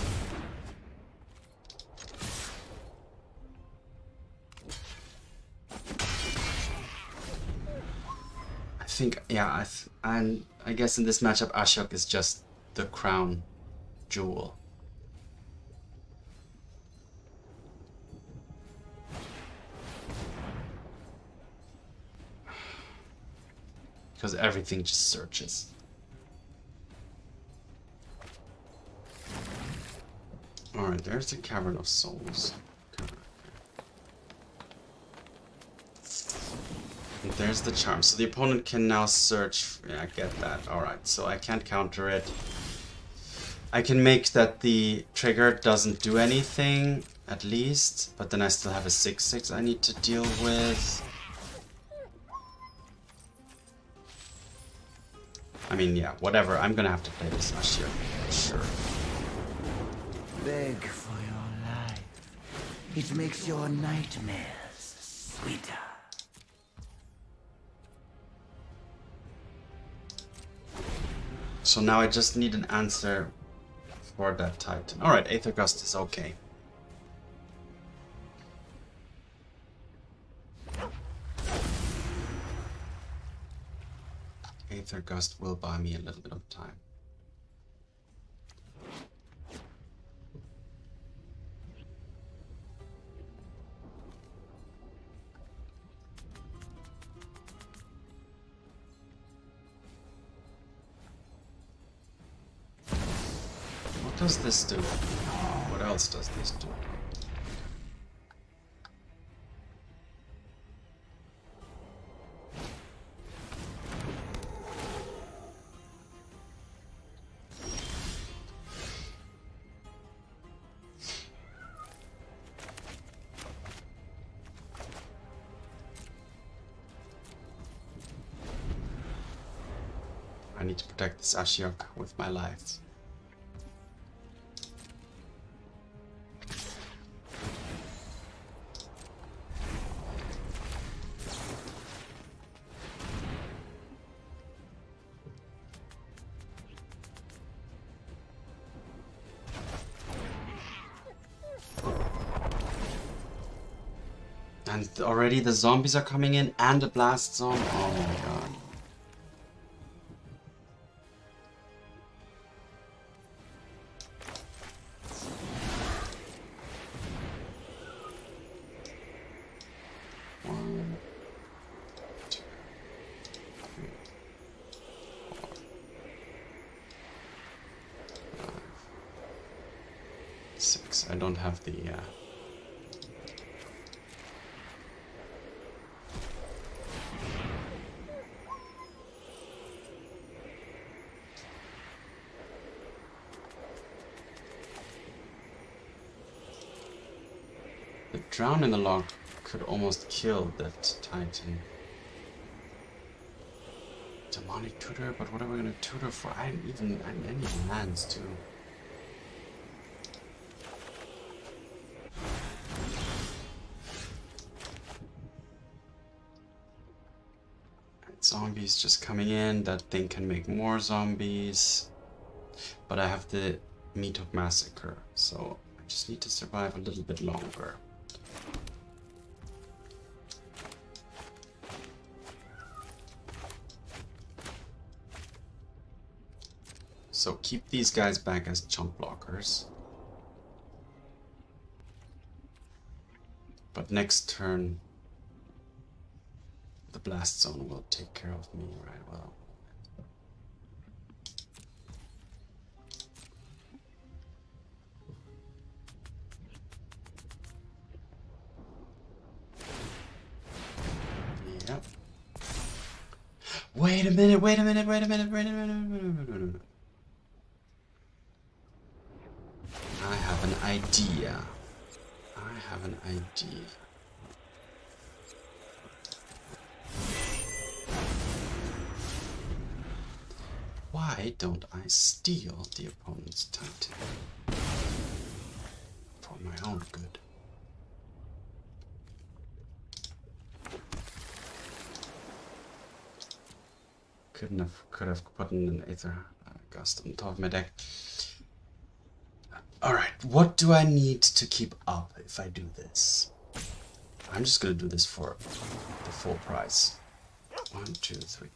I think, yeah, I guess in this matchup, Ashiok is just the crown jewel. Because everything just searches. Alright, there's the Cavern of Souls. There's the charm. So the opponent can now search. Yeah, I get that. Alright, so I can't counter it. I can make that the trigger doesn't do anything, at least. But then I still have a 6/6 I need to deal with. I mean, yeah, whatever. I'm gonna have to play this Ashiok. Sure. Beg for your life. It makes your nightmares sweeter. So now I just need an answer for that Titan. Alright, Aether Gust is okay. Aether Gust will buy me a little bit of time. What does this do? What else does this do? I need to protect this Ashiok with my life. And already the zombies are coming in and a blast zone. Oh my god. One, two, three, 4, 5, 6. I don't have the drown in the Loch could almost kill that Titan. Demonic Tutor, but what are we gonna tutor for? I need lands too. Zombies just coming in. That thing can make more zombies. But I have the Meathook Massacre, so I just need to survive a little bit longer. So keep these guys back as chump blockers. But next turn, the blast zone will take care of me right well. Yep. Wait a minute, wait a minute, wait a minute, wait a minute. I have an idea. I have an idea. Why don't I steal the opponent's Titan? For my own good. Could have put in an Aether Gust on top of my deck. Alright, what do I need to keep up if I do this? I'm just gonna do this for the full price. 1, 2, 3.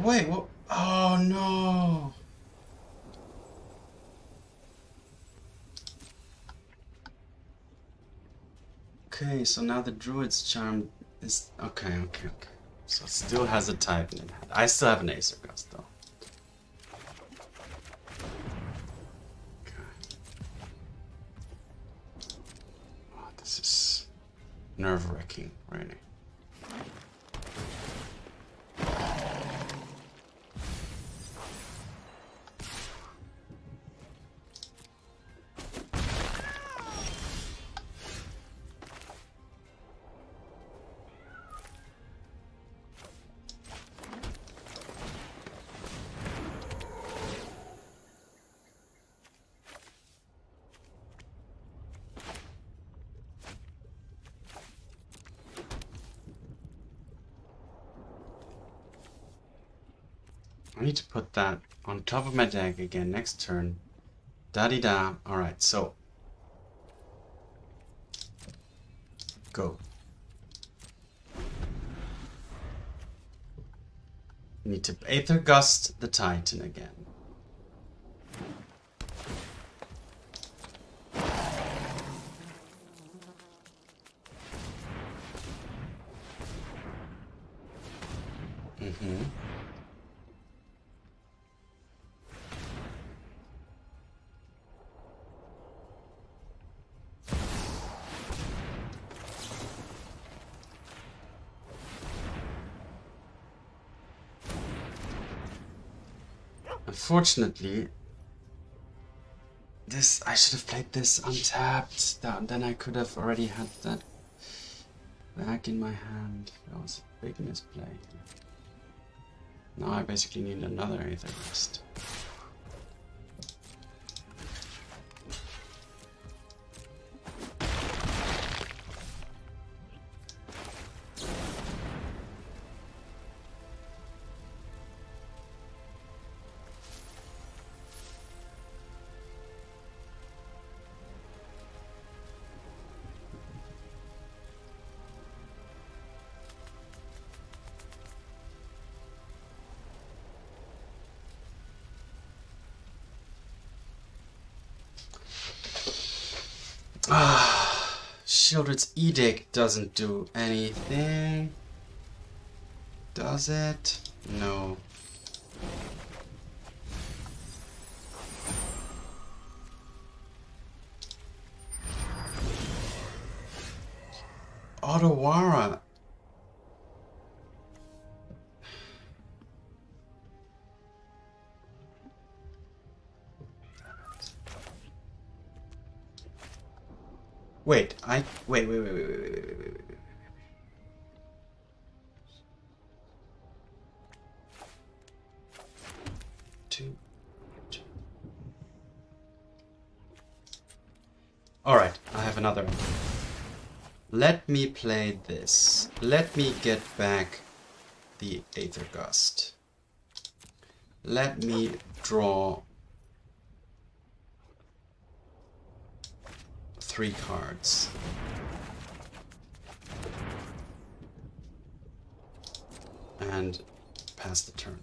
Wait, what? Oh no! Okay, so now the Druid's Charm is... Okay. So it still has a Titan in hand. I still have an Aether Gust though. Okay. Oh, this is nerve-wracking, really. I need to put that on top of my deck again next turn. Da-di-da. Alright, so. Go. Need to Aether Gust the Titan again. Mm-hmm. Unfortunately, I should have played this untapped. Then I could have already had that back in my hand. That was a big misplay. Now I basically need another Aether Gust. Shieldred's Edict doesn't do anything. Does it? No. Otawara. Wait, wait. 2. Alright, I have another one. Let me play this. Let me get back the Aether Gust. Let me draw 3 cards. And pass the turn.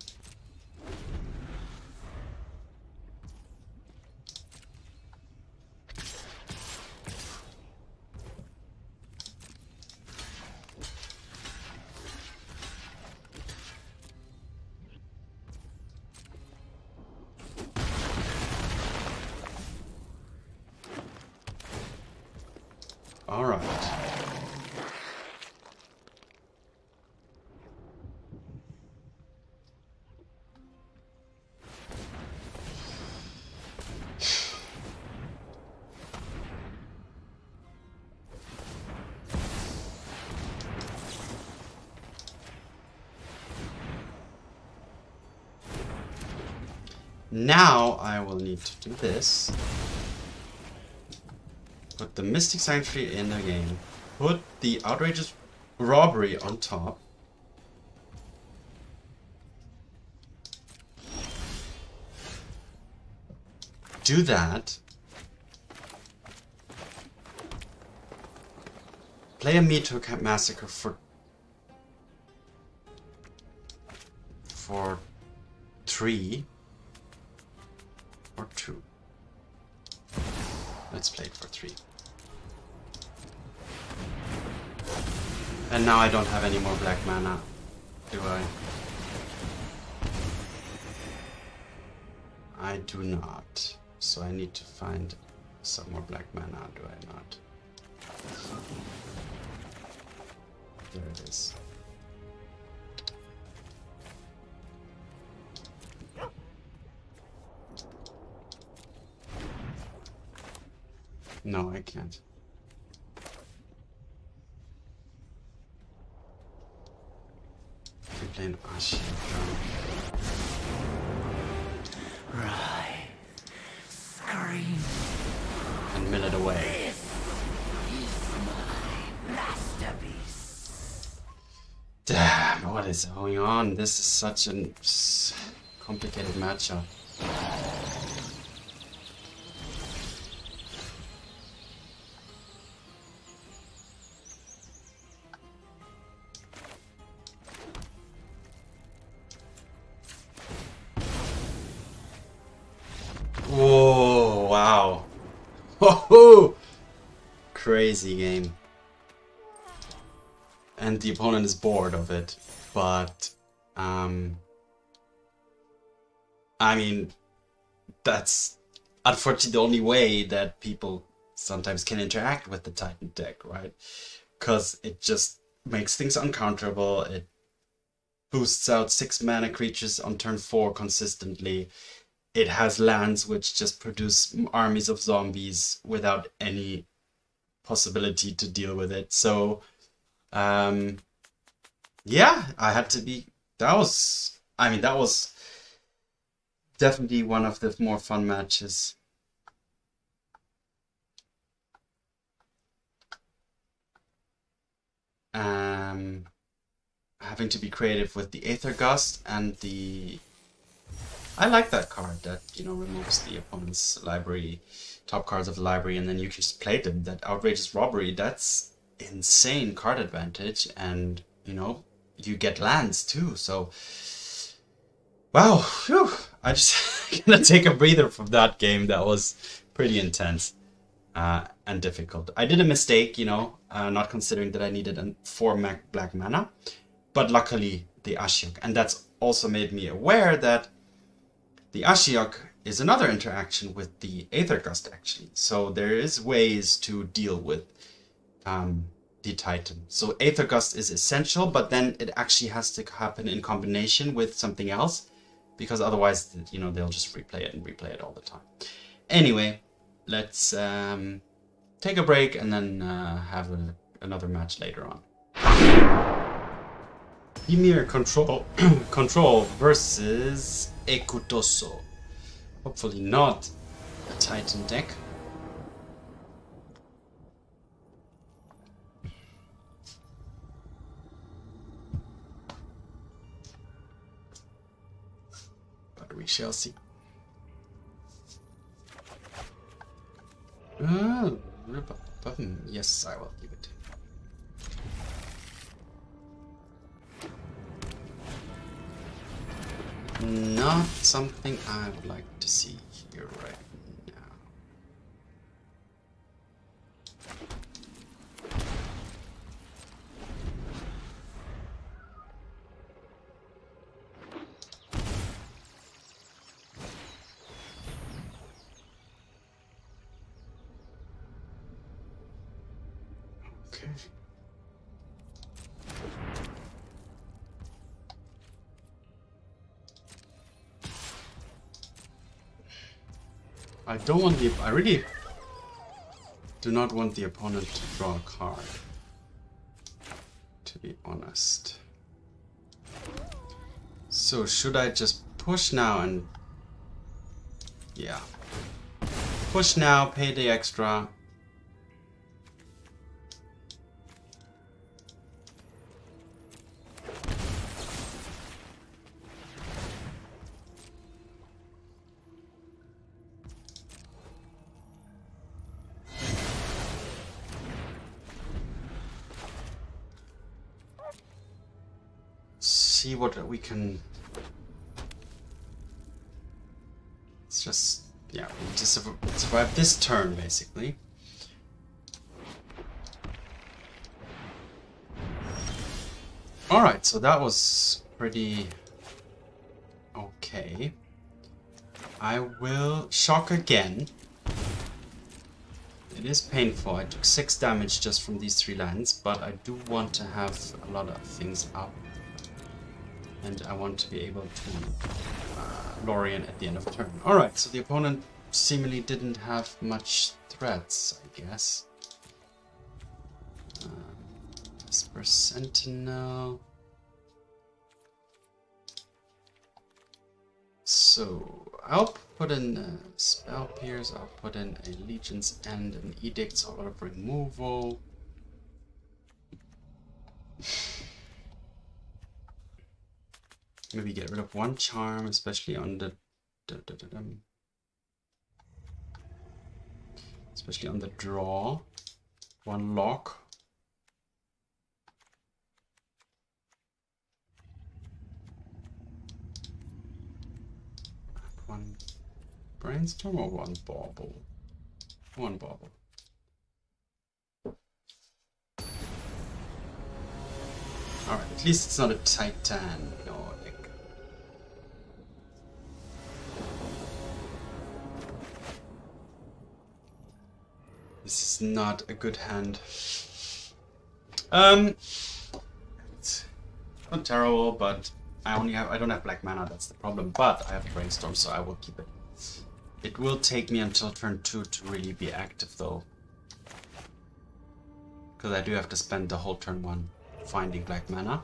All right. Now I will need to do this. Put the Mystic Sanctuary in the game. Put the Outrageous Robbery on top. Do that. Play a Meathook Massacre for 3 or 2. Let's play it for 3. And now I don't have any more black mana, do I? I do not. So I need to find some more black mana, do I not? There it is. No, I can't. I'm playing Ashiok. Right. Scream. And mill it away. This is my masterpiece. Damn, what is going on? This is such a complicated matchup. Whoa, wow. Whoa, crazy game. And the opponent is bored of it, but I mean, that's unfortunately the only way that people sometimes can interact with the Titan deck, right? Because it just makes things uncounterable. It boosts out 6 mana creatures on turn 4 consistently. It has lands which just produce armies of zombies without any possibility to deal with it. So, yeah, I had to be... that was definitely one of the more fun matches. Having to be creative with the Aether Gust and the... I like that card that, you know, removes the opponent's library, top cards of the library, and then you can just play them. That Outrageous Robbery, that's insane card advantage, and, you know, you get lands too, so... wow, whew. I just gonna take a breather from that game. That was pretty intense and difficult. I did a mistake, you know, not considering that I needed 4 black mana, but luckily the Ashiok, and that's also made me aware that the Ashiok is another interaction with the Aether Gust, actually. So there is ways to deal with the Titan. So Aether Gust is essential, but then it actually has to happen in combination with something else, because otherwise, you know, they'll just replay it all the time. Anyway, let's take a break and then have another match later on. Dimir control versus Ekutoso. Hopefully not a Titan deck. But we shall see. Yes, I will leave it. Not something I would like to see here right now. Okay. I really do not want the opponent to draw a card, to be honest. So should I just push now and... yeah. Push now, pay the extra. See what we can... it's just... yeah, we'll just survive this turn, basically. Alright, so that was pretty... okay. I will shock again. It is painful. I took 6 damage just from these 3 lands, but I do want to have a lot of things up. And I want to be able to Lorien at the end of turn. Alright, so the opponent seemingly didn't have much threats, I guess. Esper Sentinel. So I'll put in Spell Pierce, I'll put in a Legion's End, an Edict, so a lot of removal. Maybe get rid of 1 charm, especially on the draw. 1 lock. 1 brainstorm or 1 bauble? 1 bauble. Alright, at least it's not a Titan or is not a good hand. It's not terrible, but I don't have black mana, that's the problem. But I have Brainstorm, so I will keep it. It will take me until turn 2 to really be active though. Because I do have to spend the whole turn 1 finding black mana.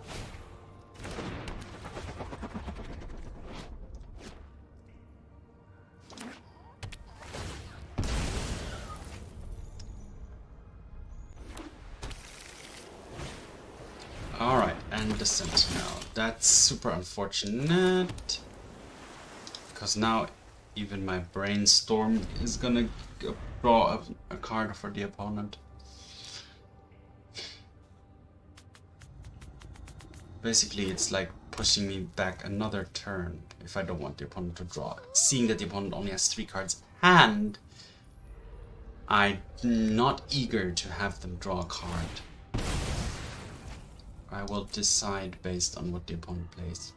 Alright, and the Sentinel. That's super unfortunate. Because now even my Brainstorm is gonna draw a card for the opponent. Basically, it's like pushing me back another turn if I don't want the opponent to draw. Seeing that the opponent only has 3 cards in hand, I'm not eager to have them draw a card. I will decide based on what the opponent plays.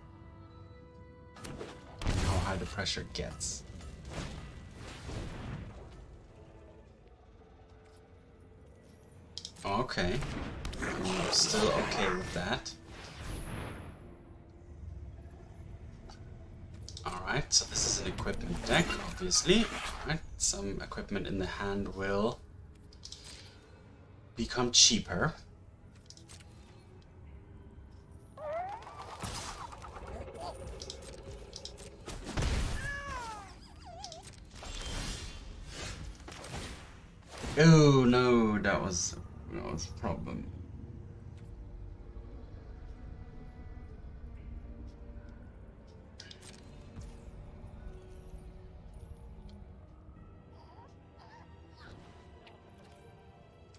And how high the pressure gets. Okay. I'm still okay with that. Alright, so this is an equipment deck, obviously. Alright, some equipment in the hand will become cheaper. Oh no, that was a problem.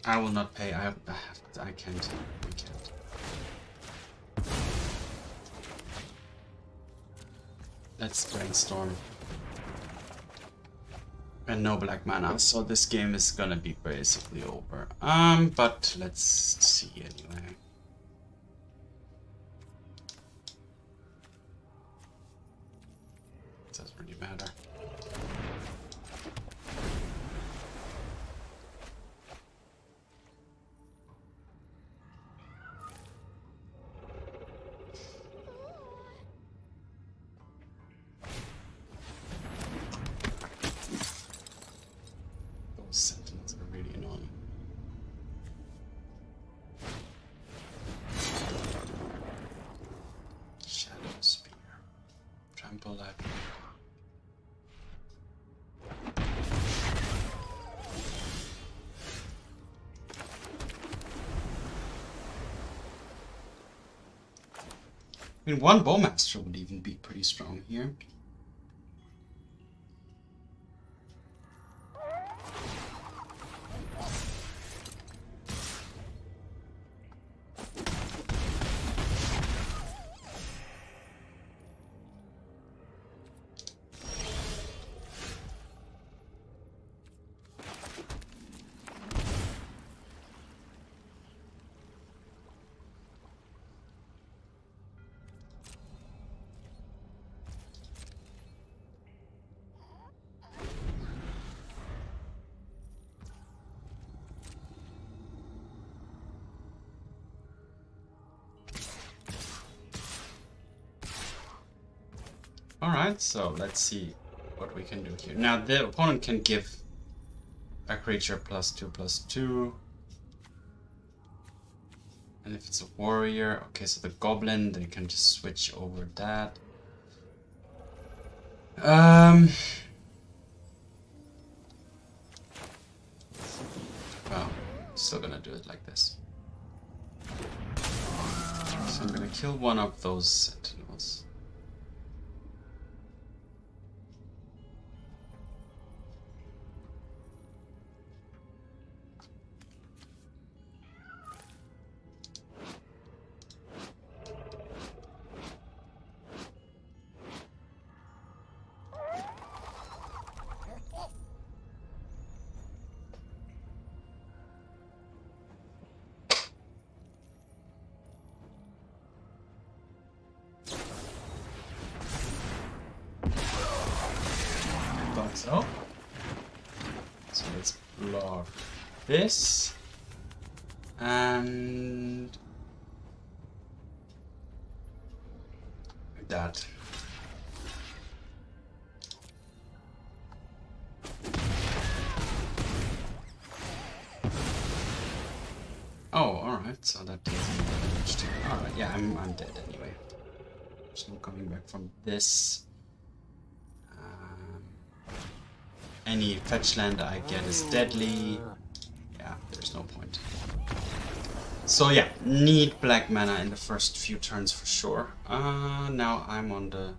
I will not pay. I can't. We can't. Let's Brainstorm. And no black mana, so this game is gonna be basically over. But let's see anyway. It doesn't really matter. Sentinels are really annoying. Shadow Spear. Trample Library. I mean, one Bowmaster would even be pretty strong here. Alright, so let's see what we can do here. Now, the opponent can give a creature +2/+2. And if it's a warrior, okay, so the goblin, they can just switch over that. Well, still gonna do it like this. So I'm gonna kill one of those sentinels. So let's block this. And that. Oh, alright, so that deals more damage too. Alright, yeah, I'm dead anyway. There's no coming back from this. Any fetch land I get is deadly. Yeah, there's no point. So yeah, need black mana in the first few turns for sure. Now I'm on the...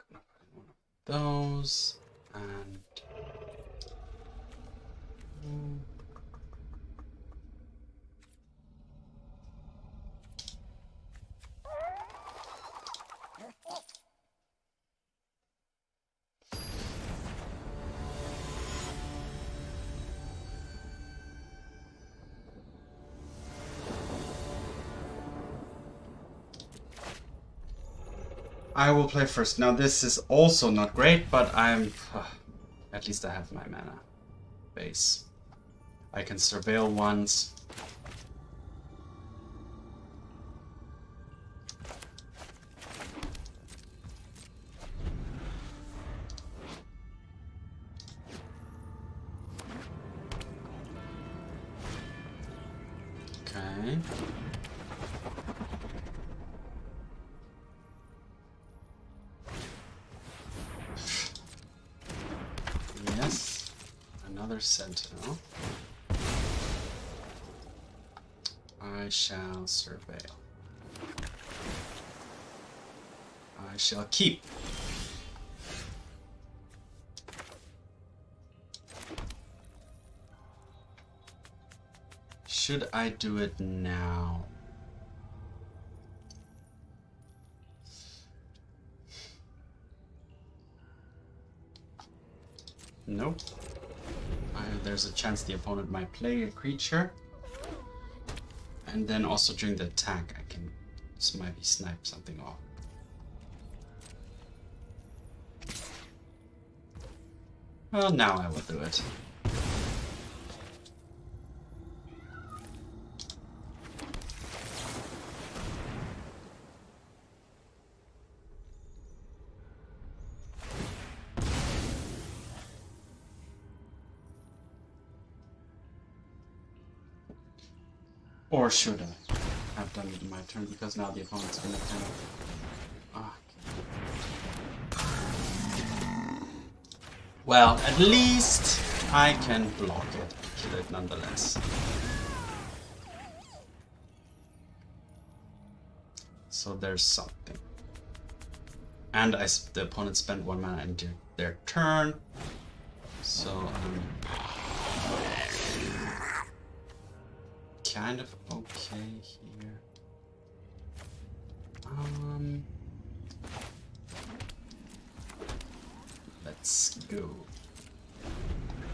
Gonna put in one of those, and... I will play first. Now this is also not great, but I'm... at least I have my mana base. I can surveil once. Okay. Yes, another sentinel. I shall surveil. I shall keep. Should I do it now? Nope. There's a chance the opponent might play a creature. And then also during the attack I can maybe snipe something off. Well, now I will do it. Or should I have done it in my turn, because now the opponent's gonna kind of... okay. Well, at least I can block it and kill it nonetheless. So there's something. And the opponent spent 1 mana in their turn. So kind of okay here. Let's go.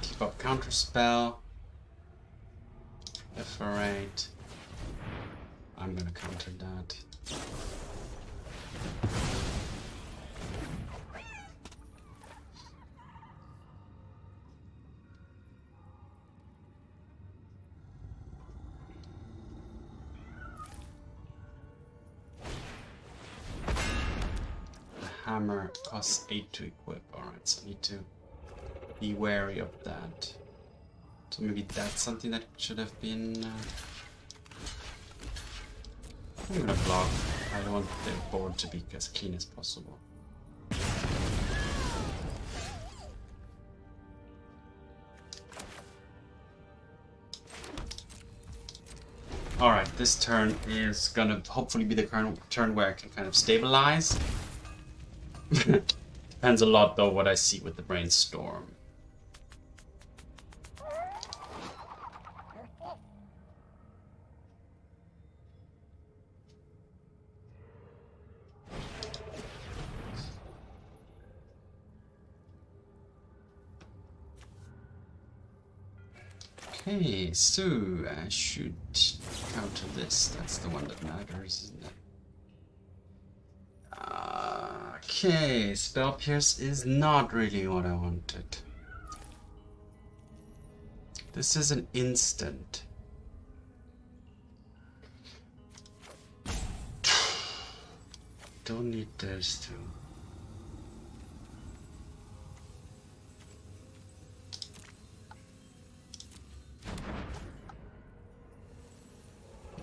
Keep up Counterspell. Proliferate. I'm gonna counter that. Hammer costs 8 to equip. Alright, so I need to be wary of that. So maybe that's something that should have been... I'm gonna block. I don't want the board to be as clean as possible. Alright, this turn is gonna hopefully be the turn where I can kind of stabilize. Depends a lot though what I see with the Brainstorm. Okay, so I should counter this. That's the one that matters, isn't it? Okay, Spell Pierce is not really what I wanted. This is an instant. Don't need those two.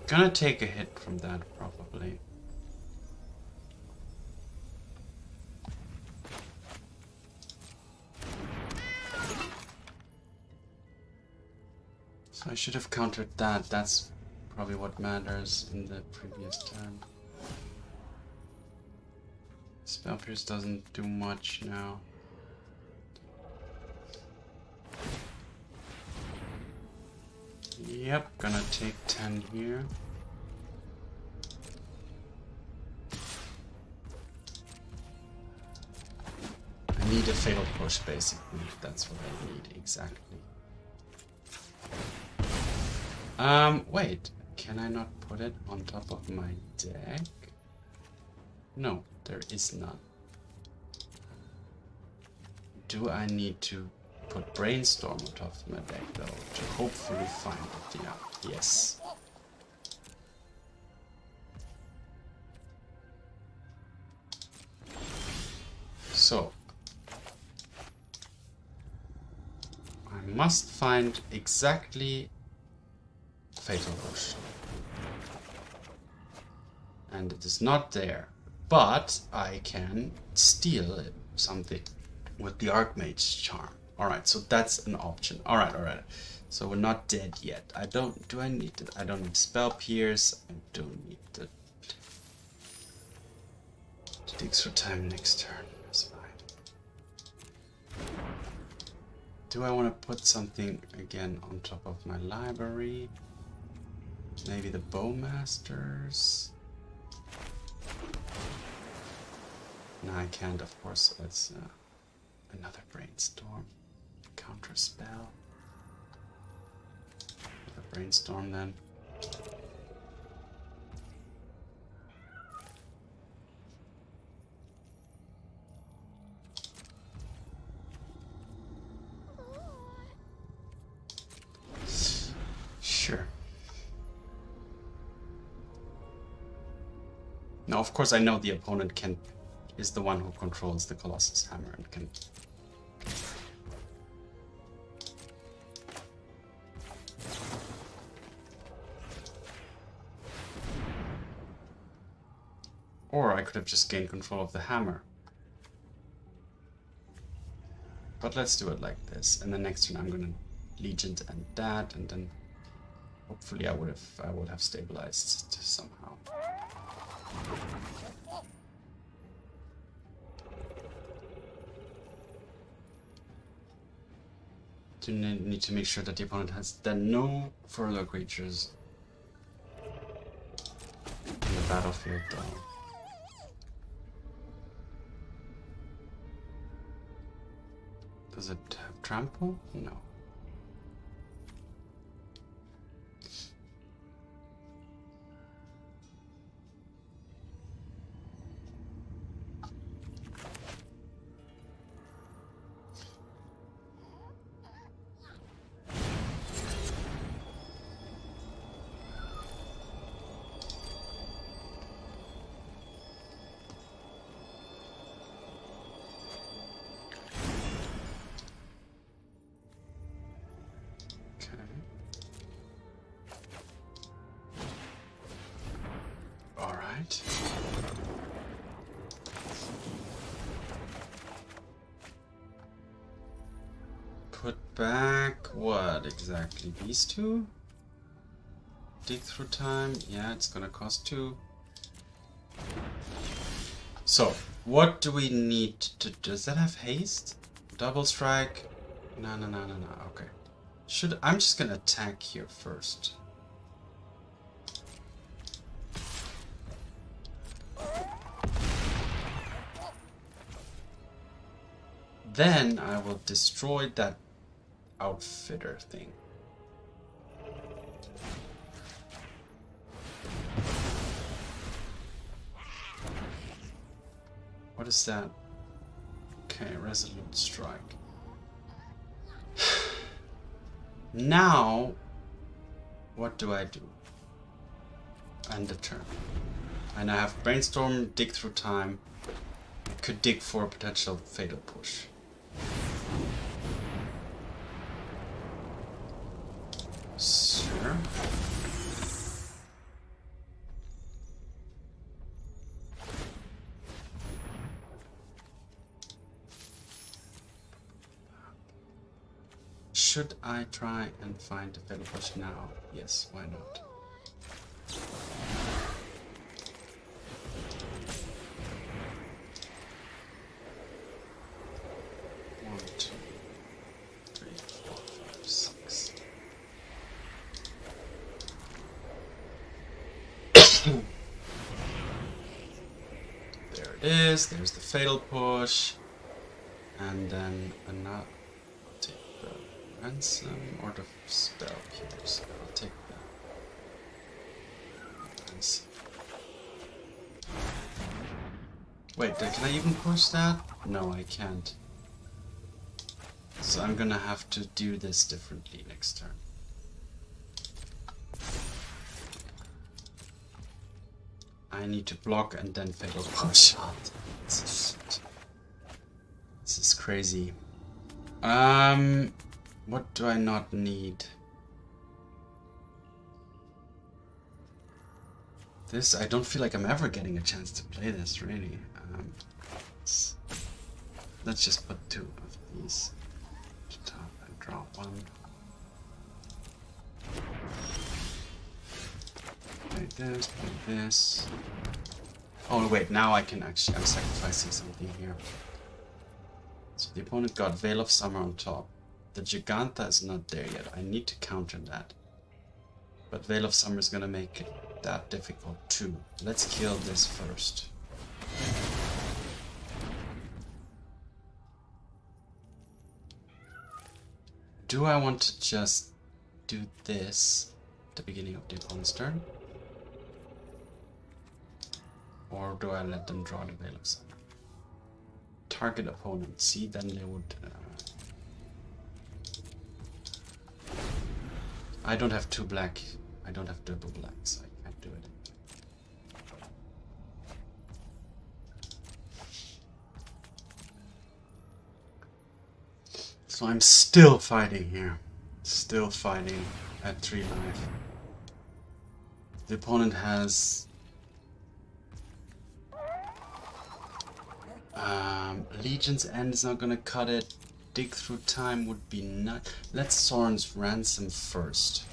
Gonna take a hit from that probably. So I should have countered that. That's probably what matters in the previous turn. Spell Pierce doesn't do much now. Yep, gonna take 10 here. I need a fatal push, basically. That's what I need, exactly. Wait. Can I not put it on top of my deck? No, there is none. Do I need to put Brainstorm on top of my deck, though, to hopefully find it? Yeah, yes. So, I must find exactly Fatal Push. And it is not there, but I can steal something with the Archmage charm. Alright, so that's an option. Alright. So we're not dead yet. Do I need it? I don't need Spell Pierce. I don't need the dig through time next turn. That's fine. Do I want to put something again on top of my library? Maybe the Bowmasters? No, I can't, of course. That's another Brainstorm. Counterspell. A Brainstorm then. Sure. Now, of course, I know the opponent is the one who controls the Colossus Hammer and can. Or I could have just gained control of the hammer. But let's do it like this. And the next turn I'm gonna Legion and that, and then hopefully I would have stabilized somehow. Do need to make sure that the opponent has then no further creatures in the battlefield, though. Does it have trample? No. Put back what exactly? These two? Dig through time? Yeah, it's gonna cost 2. So, what do we need to do? Does that have haste? Double strike? No. Okay. I'm just gonna attack here first. Then I will destroy that outfitter thing. What is that? Okay, Resolute Strike. Now, what do I do? End the turn. And I have Brainstorm, Dig Through Time. I could dig for a potential Fatal Push. Sure. Should I try and find a Fatal Push now? Yes, why not? One, two, three, four, five, six. There it is. There's the Fatal Push. And then another. I'll take the Ransom or the spell here. So I'll take the Ransom. Wait, can I even push that? No, I can't. So I'm gonna have to do this differently next turn. I need to block and then Fatal Push. This is crazy. What do I not need? This, I don't feel like I'm ever getting a chance to play this, really. Let's just put 2 of these to top and draw 1. Play this, play this. Oh wait, now I can actually, I'm sacrificing something here. So the opponent got Veil of Summer on top. The Giganta is not there yet. I need to counter that. But Veil of Summer is gonna make it that difficult too. Let's kill this first. Do I want to just do this at the beginning of the opponent's turn? Or do I let them draw the Veil of Summer? Target opponent. See, then they would... I don't have 2 black. I don't have double black, so I can't do it. So I'm still fighting here. Still fighting at 3 life. The opponent has... Legion's End is not gonna cut it. Dig Through Time would be not. Let's Sauron's Ransom first.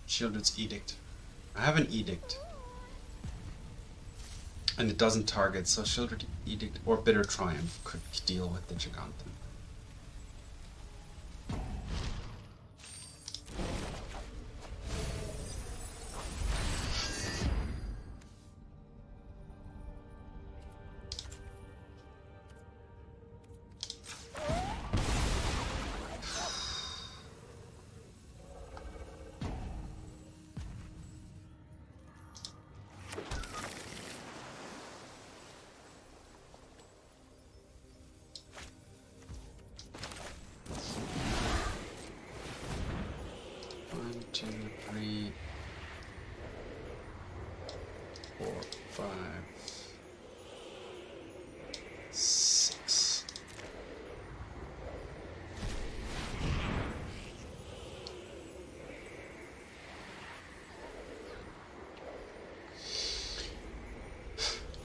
Shielded's Edict. I have an Edict. And it doesn't target, so Shielded Edict or Bitter Triumph could deal with the Giganta.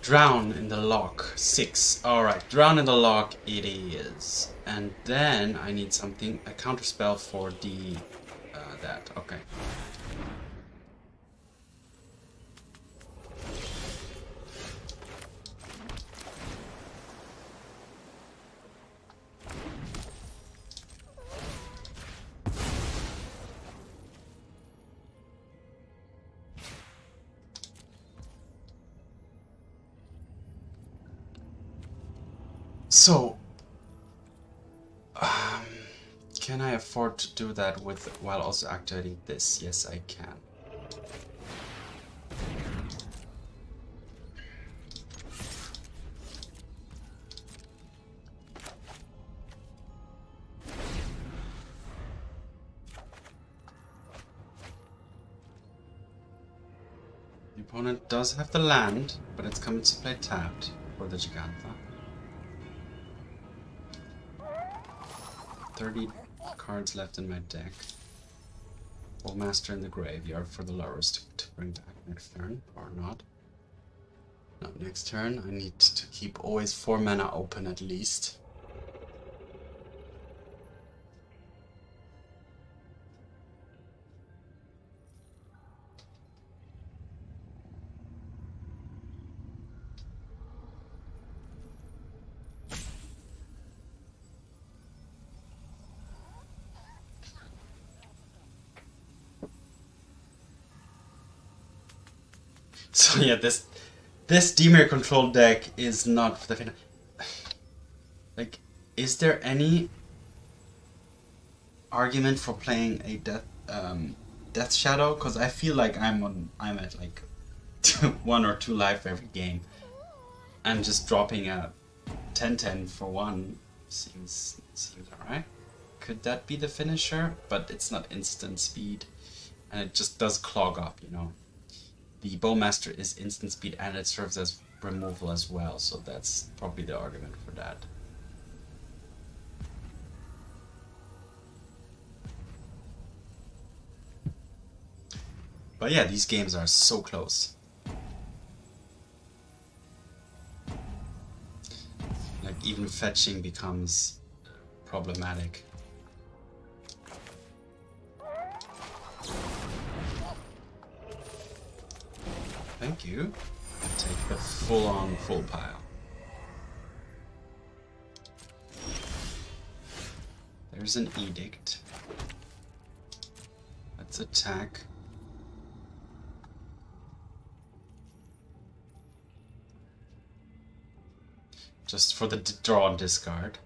Drown in the Loch. 6. Alright, Drown in the Loch it is. And then I need something, a counterspell for the that. Okay. So, can I afford to do that with while also activating this? Yes, I can. The opponent does have the land, but it's coming to play tapped for the Gigantha. 30 cards left in my deck. Bowmaster in the graveyard for the Lurrus to bring back next turn, or not. No, next turn I need to keep always 4 mana open at least. So yeah, this Dimir control deck is not for the like. Is there any argument for playing a Death Shadow? Because I feel like I'm at like 1 or 2 life every game, and just dropping a 10/10 for 1 seems alright. Could that be the finisher? But it's not instant speed, and it just does clog up, you know. The Bowmaster is instant speed and it serves as removal as well, so that's probably the argument for that. But yeah, these games are so close. Like even fetching becomes problematic. Thank you. Take the full-on full pile. There's an edict. Let's attack. Just for the draw and discard.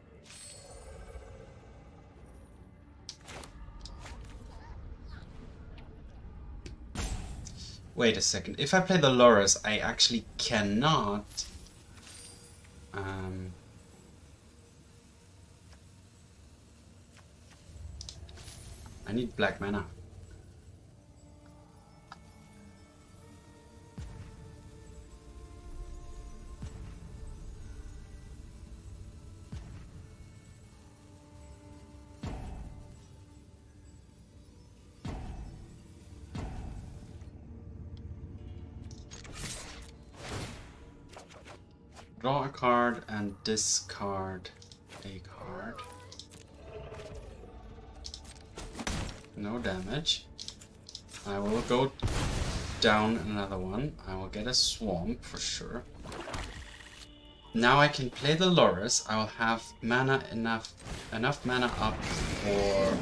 Wait a second. If I play the Lurrus, I actually cannot. I need black mana. Draw a card and discard a card. No damage. I will go down another one. I will get a swamp for sure. Now I can play the Lurrus. I will have mana enough mana up for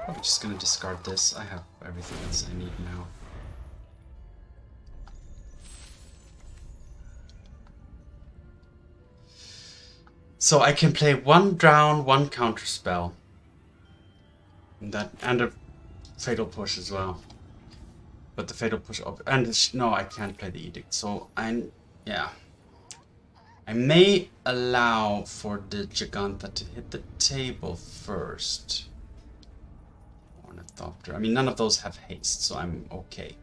I'm just gonna discard this. I have everything else I need now. So I can play 1 drown, 1 counterspell. And a fatal push as well. But the fatal push and no, I can't play the edict. So yeah. I may allow for the Gigantha to hit the table first. Ornithopter. I mean, none of those have haste, so I'm okay.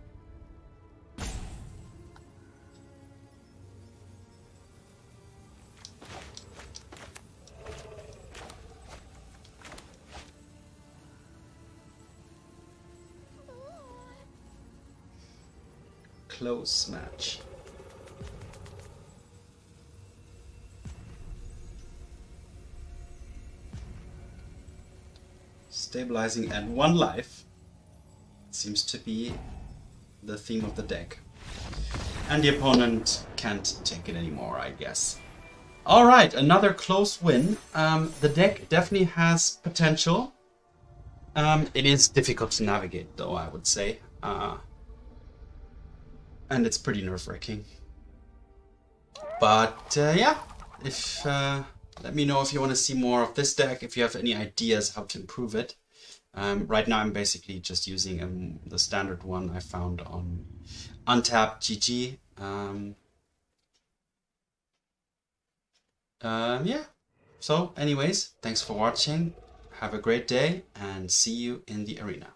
close match. Stabilizing at 1 life seems to be the theme of the deck. And the opponent can't take it anymore, I guess. Alright, another close win. The deck definitely has potential. It is difficult to navigate, though, I would say. And it's pretty nerve-wracking. But yeah, let me know if you want to see more of this deck, if you have any ideas how to improve it. Right now I'm basically just using the standard one I found on Untapped GG. Yeah, so anyways, thanks for watching, have a great day, and see you in the arena.